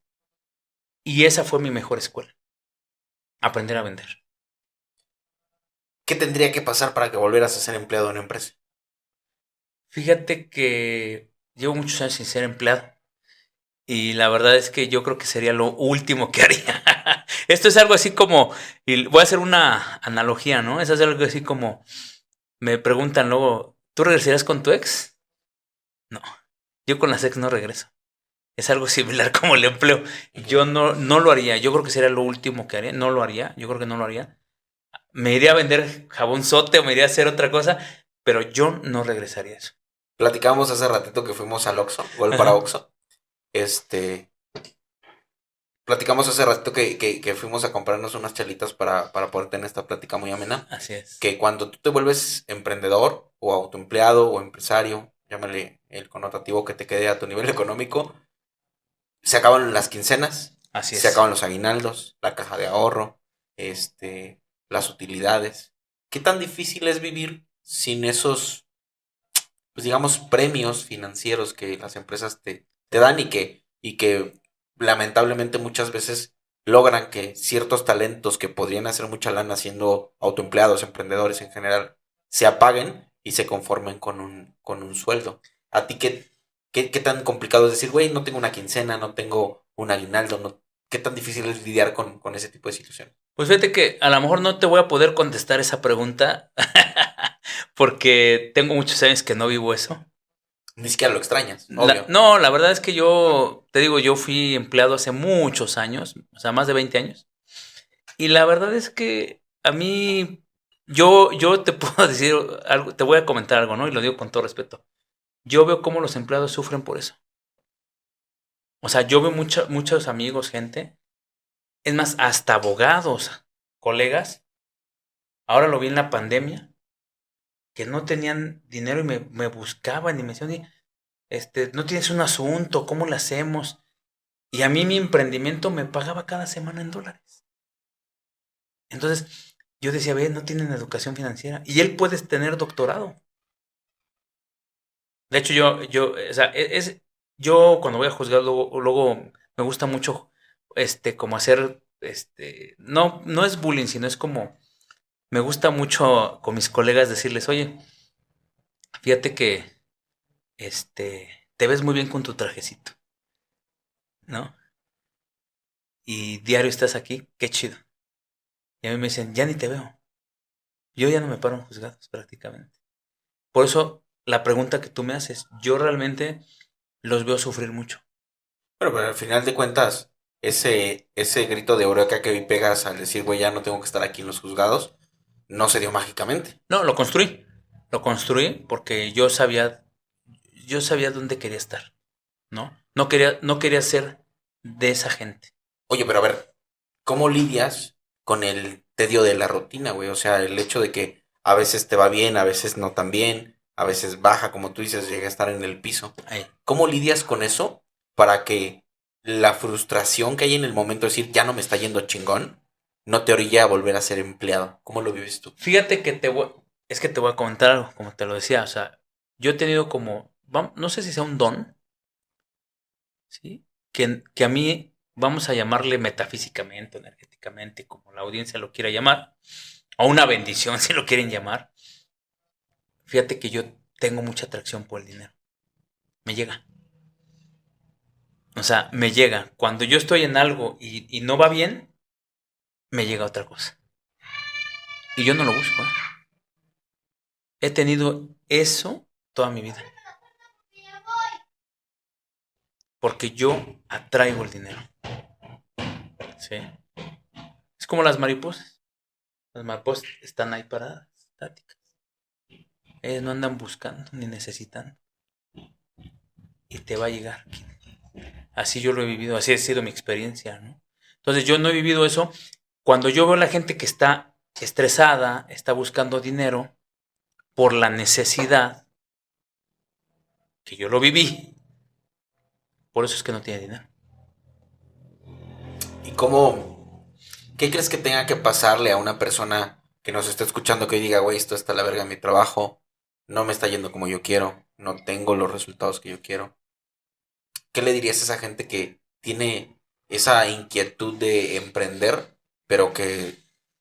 Y esa fue mi mejor escuela, aprender a vender. ¿Qué tendría que pasar para que volvieras a ser empleado de una empresa? Fíjate que llevo muchos años sin ser empleado y la verdad es que yo creo que sería lo último que haría. Esto es algo así como, y voy a hacer una analogía, ¿no? Es algo así como, me preguntan luego, ¿tú regresarías con tu ex? No, yo con las ex no regreso. Es algo similar como el empleo. Yo no lo haría. Yo creo que sería lo último que haría. No lo haría. Yo creo que no lo haría. Me iría a vender jabón sote o me iría a hacer otra cosa, pero yo no regresaría a eso. Platicábamos hace ratito que fuimos al Oxxo, Gol para Ajá. Oxxo. Este, platicamos hace ratito que fuimos a comprarnos unas chelitas para poder tener esta plática muy amena. Así es. Que cuando tú te vuelves emprendedor o autoempleado o empresario, llámale el connotativo que te quede a tu nivel económico, se acaban las quincenas, Así se es. acaban los aguinaldos, la caja de ahorro, las utilidades. ¿Qué tan difícil es vivir sin esos, pues digamos, premios financieros que las empresas te dan y que lamentablemente muchas veces logran que ciertos talentos que podrían hacer mucha lana siendo autoempleados, emprendedores en general, se apaguen y se conformen con un sueldo? ¿A ti qué tan complicado es decir, güey, no tengo una quincena, no tengo un aguinaldo, no, qué tan difícil es lidiar con ese tipo de situaciones? Pues fíjate que a lo mejor no te voy a poder contestar esa pregunta porque tengo muchos años que no vivo eso. Ni siquiera lo extrañas, obvio. No, la verdad es que yo, te digo, yo fui empleado hace muchos años, o sea, más de 20 años. Y la verdad es que a mí, yo te puedo decir algo, te voy a comentar algo, ¿no? Y lo digo con todo respeto. Yo veo cómo los empleados sufren por eso. O sea, yo veo muchos amigos, gente, es más, hasta abogados, colegas, ahora lo vi en la pandemia, que no tenían dinero y me buscaban y me decían, "Oye, no tienes un asunto, ¿cómo lo hacemos?" Y a mí mi emprendimiento me pagaba cada semana en dólares. Entonces, yo decía, ve, no tienen educación financiera. Y él puede tener doctorado. De hecho, o sea, yo cuando voy a juzgar, luego me gusta mucho, como hacer, no es bullying, sino es como, me gusta mucho con mis colegas decirles, oye, fíjate que, te ves muy bien con tu trajecito, ¿no? Y diario estás aquí, qué chido. Y a mí me dicen, ya ni te veo. Yo ya no me paro en juzgados prácticamente. Por eso, la pregunta que tú me haces, yo realmente los veo sufrir mucho. Bueno, pero al final de cuentas, ese grito de eureka que hoy pegas al decir, güey, ya no tengo que estar aquí en los juzgados, no se dio mágicamente. No, lo construí. Lo construí porque yo sabía dónde quería estar, ¿no? No quería ser de esa gente. Oye, pero a ver, ¿cómo lidias con el tedio de la rutina, güey? O sea, el hecho de que a veces te va bien, a veces no tan bien, a veces baja, como tú dices, llega a estar en el piso. Ahí. ¿Cómo lidias con eso para que la frustración que hay en el momento de decir ya no me está yendo chingón, no te orilla a volver a ser empleado? ¿Cómo lo vives tú? Fíjate que es que te voy a comentar algo, como te lo decía, o sea, yo he tenido como, no sé si sea un don, ¿sí? Que a mí, vamos a llamarle metafísicamente, energéticamente, como la audiencia lo quiera llamar, o una bendición si lo quieren llamar. Fíjate que yo tengo mucha atracción por el dinero. Me llega. O sea, me llega. Cuando yo estoy en algo y no va bien, me llega otra cosa. Y yo no lo busco, ¿eh? He tenido eso toda mi vida. Porque yo atraigo el dinero. ¿Sí? Es como las mariposas. Las mariposas están ahí paradas, estáticas. Ellas no andan buscando ni necesitando. Y te va a llegar. Así yo lo he vivido, así ha sido mi experiencia, ¿no? Entonces yo no he vivido eso. Cuando yo veo a la gente que está estresada, está buscando dinero por la necesidad, que yo lo viví, por eso es que no tiene dinero. ¿Y qué crees que tenga que pasarle a una persona que nos está escuchando que diga, güey, esto está la verga en mi trabajo, no me está yendo como yo quiero, no tengo los resultados que yo quiero? ¿Qué le dirías a esa gente que tiene esa inquietud de emprender, pero que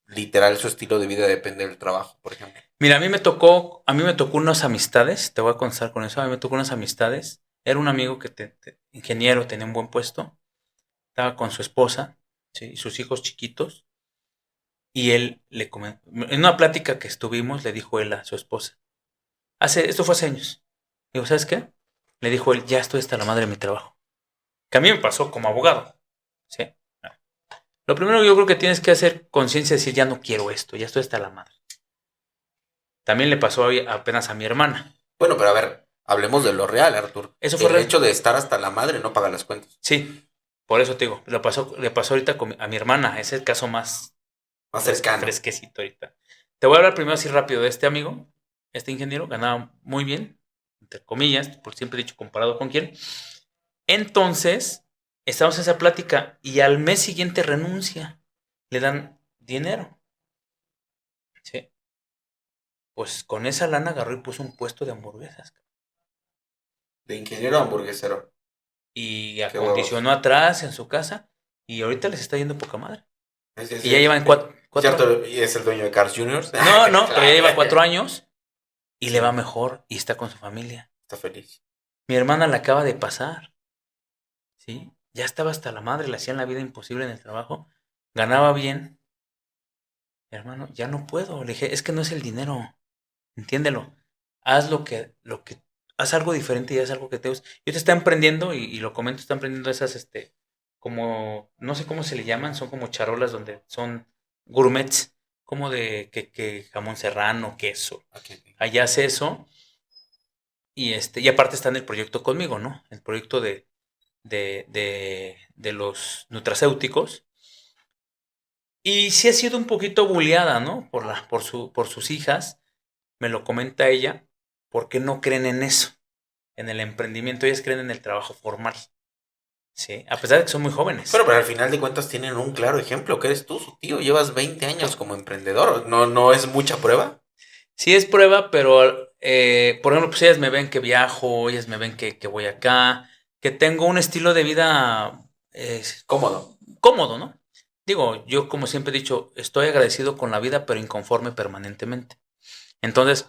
literal su estilo de vida depende del trabajo, por ejemplo? Mira, a mí me tocó unas amistades, te voy a contar con eso, a mí me tocó unas amistades. Era un amigo que ingeniero, tenía un buen puesto, estaba con su esposa, ¿sí? Y sus hijos chiquitos, y él le comentó, en una plática que estuvimos, le dijo él a su esposa, esto fue hace años, digo, ¿sabes qué? Le dijo él, ya estoy hasta la madre de mi trabajo, que a mí me pasó como abogado, ¿sí? Lo primero que yo creo que tienes que hacer conciencia es decir, ya no quiero esto, ya estoy hasta la madre. También le pasó apenas a mi hermana. Bueno, pero a ver, hablemos de lo real, Artur. Eso fue El real. hecho de estar hasta la madre no paga las cuentas. Sí, por eso te digo, le pasó ahorita a mi hermana, es el caso más Más cercano. fresquecito ahorita. Te voy a hablar primero así rápido de este amigo, este ingeniero, ganaba muy bien, entre comillas, por siempre he dicho comparado con quién. Entonces, estamos en esa plática y al mes siguiente renuncia, le dan dinero. Sí. Pues con esa lana agarró y puso un puesto de hamburguesas. De ingeniero a hamburguesero. Y Qué huevos. acondicionó atrás en su casa y ahorita les está yendo poca madre. Sí, Y ya llevan cuatro ¿Cierto? ¿Y es el dueño de Cars Jr.? No, pero ya lleva 4 años y le va mejor y está con su familia. Está feliz. Mi hermana la acaba de pasar, ¿sí? Ya estaba hasta la madre, le hacían la vida imposible en el trabajo, ganaba bien. Mi hermano, ya no puedo. Le dije, es que no es el dinero, entiéndelo. Haz haz algo diferente y haz algo que te guste. Yo te está emprendiendo y lo comento, está emprendiendo esas, como, no sé cómo se le llaman, son como charolas donde son gourmets, como de que jamón serrano, queso. Okay. Allá hace eso. Y aparte está en el proyecto conmigo, ¿no? El proyecto de los nutracéuticos. Y sí ha sido un poquito bulleada, ¿no? Por sus hijas. Me lo comenta ella. Porque no creen en eso, en el emprendimiento. Ellas creen en el trabajo formal. Sí, a pesar de que son muy jóvenes. Pero al final de cuentas tienen un claro ejemplo, que eres tú, su tío. Llevas 20 años como emprendedor. ¿No es mucha prueba? Sí es prueba, pero por ejemplo, pues ellas me ven que viajo, ellas me ven que voy acá, que tengo un estilo de vida Cómodo. cómodo, ¿no? Digo, yo como siempre he dicho, estoy agradecido con la vida, pero inconforme permanentemente. Entonces,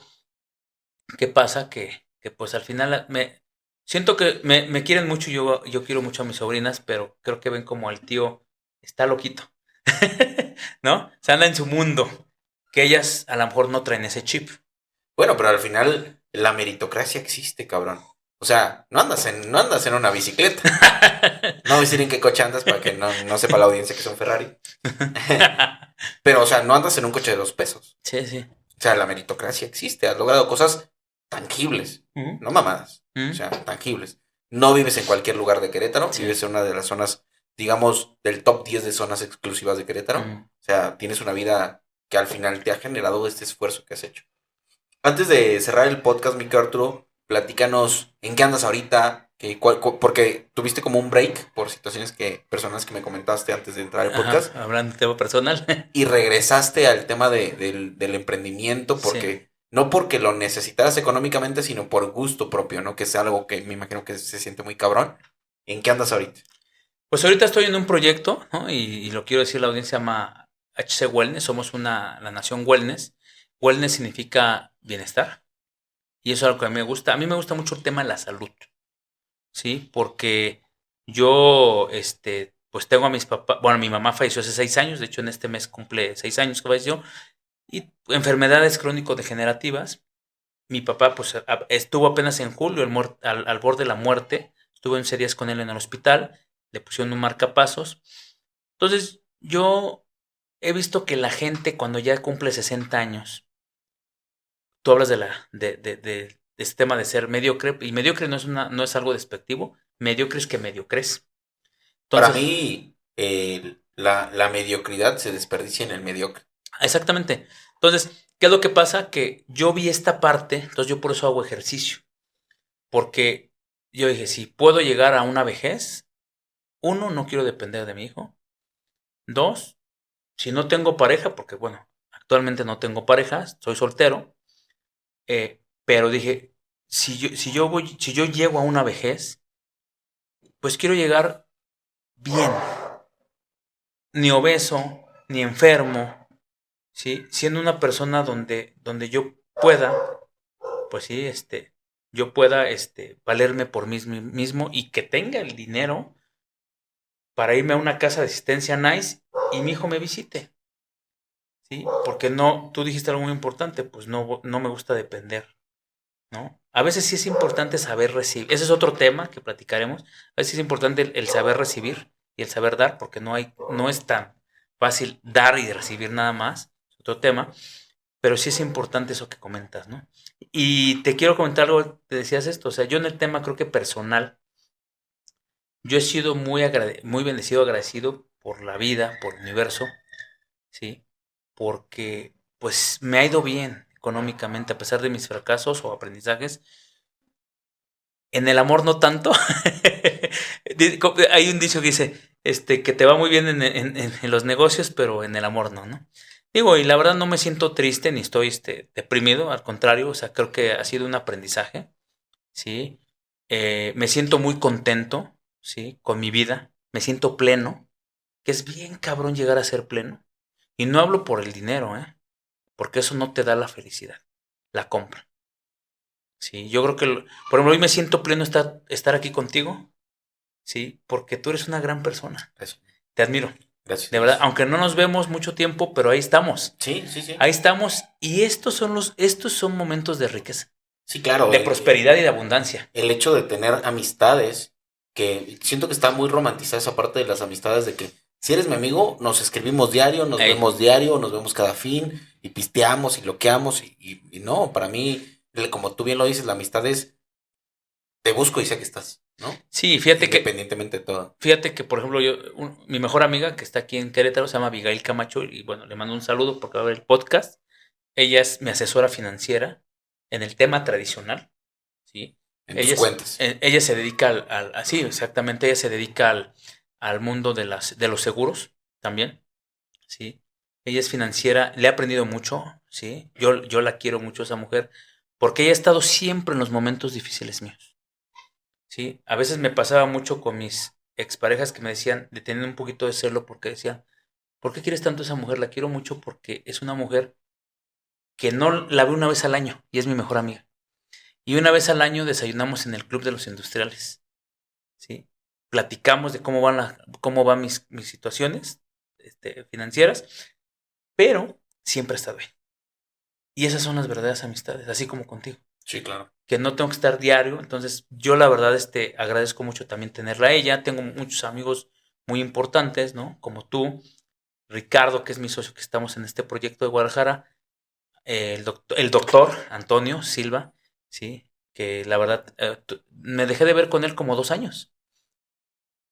¿qué pasa? Que pues al final siento que me quieren mucho, yo quiero mucho a mis sobrinas, pero creo que ven como el tío está loquito, ¿no? Se anda en su mundo, que ellas a lo mejor no traen ese chip. Bueno, pero al final la meritocracia existe, cabrón. O sea, no andas en una bicicleta. No voy a decir en qué coche andas para que no sepa la audiencia que es un Ferrari. Pero, o sea, no andas en un coche de 2 pesos. Sí, sí. O sea, la meritocracia existe, has logrado cosas tangibles, Ujú. no mamadas, o Ujú. sea, tangibles. No vives en cualquier lugar de Querétaro, Sí. vives en una de las zonas, digamos, del top 10 de zonas exclusivas de Querétaro. Ujú. O sea, tienes una vida que al final te ha generado este esfuerzo que has hecho. Antes de cerrar el podcast, mi Arturo, platícanos en qué andas ahorita, porque tuviste como un break por situaciones personas que me comentaste antes de entrar al Ajá, podcast, hablando de tema personal. y regresaste al tema del emprendimiento Sí. no porque lo necesitaras económicamente, sino por gusto propio, ¿no? Que es algo que me imagino que se siente muy cabrón. ¿En qué andas ahorita? Pues ahorita estoy en un proyecto, ¿no? Y lo quiero decir, la audiencia se llama HC Wellness, somos la nación Wellness. Wellness significa bienestar. Y eso es algo que a mí me gusta. A mí me gusta mucho el tema de la salud, ¿sí? Porque yo, pues tengo a mis papás, bueno, mi mamá falleció hace 6 años, de hecho en este mes cumple 6 años que falleció, y enfermedades crónico-degenerativas. Mi papá, pues, estuvo apenas en julio al borde de la muerte. Estuve en días con él en el hospital. Le pusieron un marcapasos. Entonces, yo he visto que la gente cuando ya cumple 60 años, tú hablas de este tema de ser mediocre, y mediocre no es algo despectivo, mediocre es que mediocres. Para Entonces, mí, la mediocridad se desperdicia en el mediocre. exactamente. Entonces, ¿qué es lo que pasa? Que yo vi esta parte, entonces yo por eso hago ejercicio. Porque yo dije, si puedo llegar a una vejez, uno, no quiero depender de mi hijo. Dos, si no tengo pareja, porque bueno, actualmente no tengo pareja, soy soltero, pero dije, si yo llego a una vejez, pues quiero llegar bien, ni obeso, ni enfermo, ¿sí? Siendo una persona donde yo pueda, pues sí, yo pueda, valerme por mí mismo y que tenga el dinero para irme a una casa de asistencia nice y mi hijo me visite, ¿sí? Porque no, tú dijiste algo muy importante, pues no me gusta depender, ¿no? A veces sí es importante saber recibir, ese es otro tema que platicaremos, a veces es importante el saber recibir y el saber dar, porque no es tan fácil dar y recibir nada más, es otro tema, pero sí es importante eso que comentas, ¿no? Y te quiero comentar algo, te decías esto, o sea, yo en el tema creo que personal, yo he sido muy bendecido, agradecido por la vida, por el universo, ¿sí? Porque pues me ha ido bien económicamente a pesar de mis fracasos o aprendizajes. En el amor no tanto. Hay un dicho que dice, que te va muy bien en los negocios, pero en el amor no, ¿no? Digo, y la verdad no me siento triste ni estoy deprimido, al contrario, o sea, creo que ha sido un aprendizaje, ¿sí? Me siento muy contento, ¿sí? Con mi vida, me siento pleno, que es bien cabrón llegar a ser pleno. Y no hablo por el dinero, ¿eh? Porque eso no te da la felicidad, la compra. Sí, yo creo que, por ejemplo, hoy me siento pleno estar aquí contigo, sí, porque tú eres una gran persona. Gracias, Te admiro, gracias a de verdad, Dios. aunque no nos vemos mucho tiempo, pero ahí estamos. Sí, sí, sí. Ahí estamos y estos son momentos de riqueza, Sí, claro. de prosperidad y de abundancia. El hecho de tener amistades, que siento que está muy romantizada esa parte de las amistades de que si eres mi amigo, nos escribimos Ey, diario, nos vemos cada fin y pisteamos y loqueamos y no, para mí, como tú bien lo dices, la amistad es te busco y sé que estás, ¿no? sí, Independientemente de todo. fíjate que, por ejemplo, mi mejor amiga que está aquí en Querétaro se llama Abigail Camacho y bueno, le mando un saludo porque va a ver el podcast. Ella es mi asesora financiera en el tema tradicional, ¿sí? En tus cuentas. Ella se dedica sí, exactamente, ella se dedica al mundo de los seguros también, ¿sí? Ella es financiera, le he aprendido mucho, ¿sí? Yo la quiero mucho a esa mujer porque ella ha estado siempre en los momentos difíciles míos, ¿sí? A veces me pasaba mucho con mis exparejas que me decían, de tener un poquito de celo porque decían, ¿por qué quieres tanto a esa mujer? La quiero mucho porque es una mujer que no la veo una vez al año y es mi mejor amiga. Y una vez al año desayunamos en el Club de los Industriales, ¿sí? Platicamos de cómo van mis situaciones financieras, pero siempre está bien. Y esas son las verdaderas amistades, así como contigo, Sí, claro. que no tengo que estar diario. Entonces, yo la verdad agradezco mucho también tenerla a ella. Tengo muchos amigos muy importantes, ¿no? Como tú, Ricardo, que es mi socio, que estamos en este proyecto de Guadalajara. el doctor Antonio Silva, ¿sí? Que la verdad me dejé de ver con él como 2 años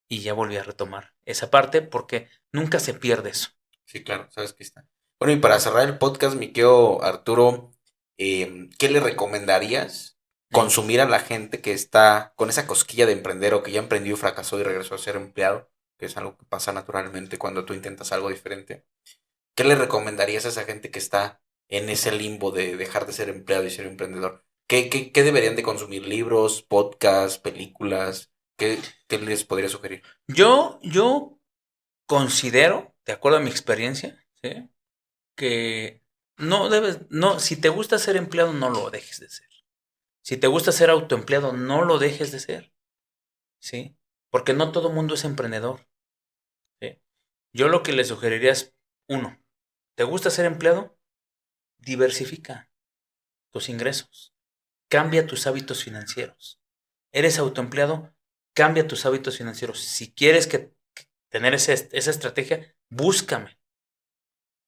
y ya volví a retomar esa parte porque nunca se pierde eso. Sí, claro, sabes que está. Bueno, y para cerrar el podcast, mi querido Arturo, ¿qué le recomendarías Mm. consumir a la gente que está con esa cosquilla de emprender o que ya emprendió y fracasó y regresó a ser empleado? Que es algo que pasa naturalmente cuando tú intentas algo diferente. ¿Qué le recomendarías a esa gente que está en ese limbo de dejar de ser empleado y ser emprendedor? ¿Qué deberían de consumir? ¿Libros, podcasts, películas? ¿Qué les podría sugerir? Yo considero, de acuerdo a mi experiencia, ¿sí? Que si te gusta ser empleado, no lo dejes de ser. Si te gusta ser autoempleado, no lo dejes de ser, ¿sí? Porque no todo mundo es emprendedor, ¿sí? Yo lo que le sugeriría es, uno, ¿te gusta ser empleado? Diversifica tus ingresos, cambia tus hábitos financieros. ¿Eres autoempleado? Cambia tus hábitos financieros. Si quieres tener esa estrategia, búscame,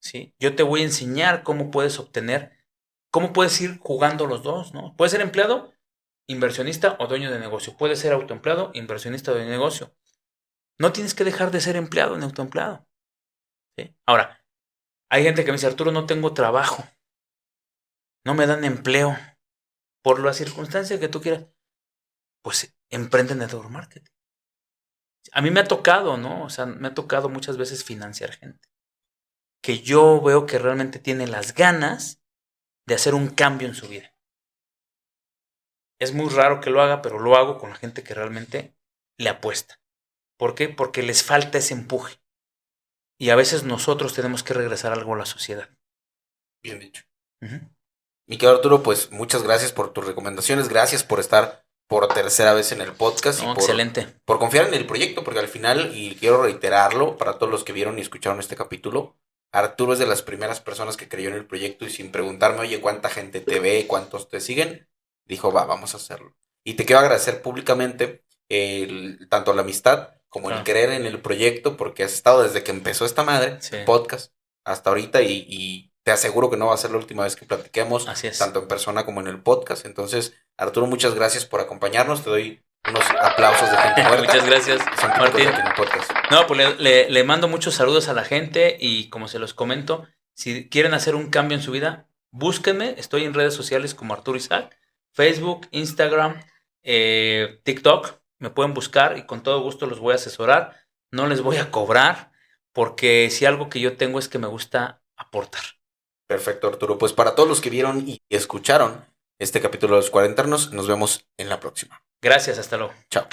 ¿sí? Yo te voy a enseñar cómo puedes ir jugando los dos, ¿no? Puedes ser empleado, inversionista o dueño de negocio. Puedes ser autoempleado, inversionista o dueño de negocio. No tienes que dejar de ser empleado ni autoempleado, ¿sí? Ahora, hay gente que me dice, Arturo, no tengo trabajo, no me dan empleo, por la circunstancia que tú quieras. Pues emprende network marketing. A mí me ha tocado, ¿no? O sea, me ha tocado muchas veces financiar gente que yo veo que realmente tiene las ganas de hacer un cambio en su vida. Es muy raro que lo haga, pero lo hago con la gente que realmente le apuesta. ¿Por qué? Porque les falta ese empuje. Y a veces nosotros tenemos que regresar algo a la sociedad. Bien dicho. Ujú. Mi querido Arturo, pues muchas gracias por tus recomendaciones, gracias por estar por tercera vez en el podcast y No, excelente. por confiar en el proyecto, porque al final, y quiero reiterarlo para todos los que vieron y escucharon este capítulo, Arturo es de las primeras personas que creyó en el proyecto y sin preguntarme, oye, ¿cuánta gente te ve? ¿Cuántos te siguen? Dijo, va, vamos a hacerlo. Y te quiero agradecer públicamente tanto la amistad como el Claro. creer en el proyecto, porque has estado desde que empezó esta madre, Sí. el podcast, hasta ahorita y te aseguro que no va a ser la última vez que platiquemos, Así es. tanto en persona como en el podcast. Entonces, Arturo, muchas gracias por acompañarnos. Te doy unos aplausos de gente muerta. Muchas gracias, Son típicos Martín. de aquí en el podcast. No, pues le mando muchos saludos a la gente y como se los comento, si quieren hacer un cambio en su vida, búsquenme. Estoy en redes sociales como Arturo Isaac, Facebook, Instagram, TikTok. Me pueden buscar y con todo gusto los voy a asesorar. No les voy a cobrar porque si algo que yo tengo es que me gusta aportar. Perfecto, Arturo. Pues para todos los que vieron y escucharon este capítulo de Los Cuarenternos, nos vemos en la próxima. Gracias, hasta luego. Chao.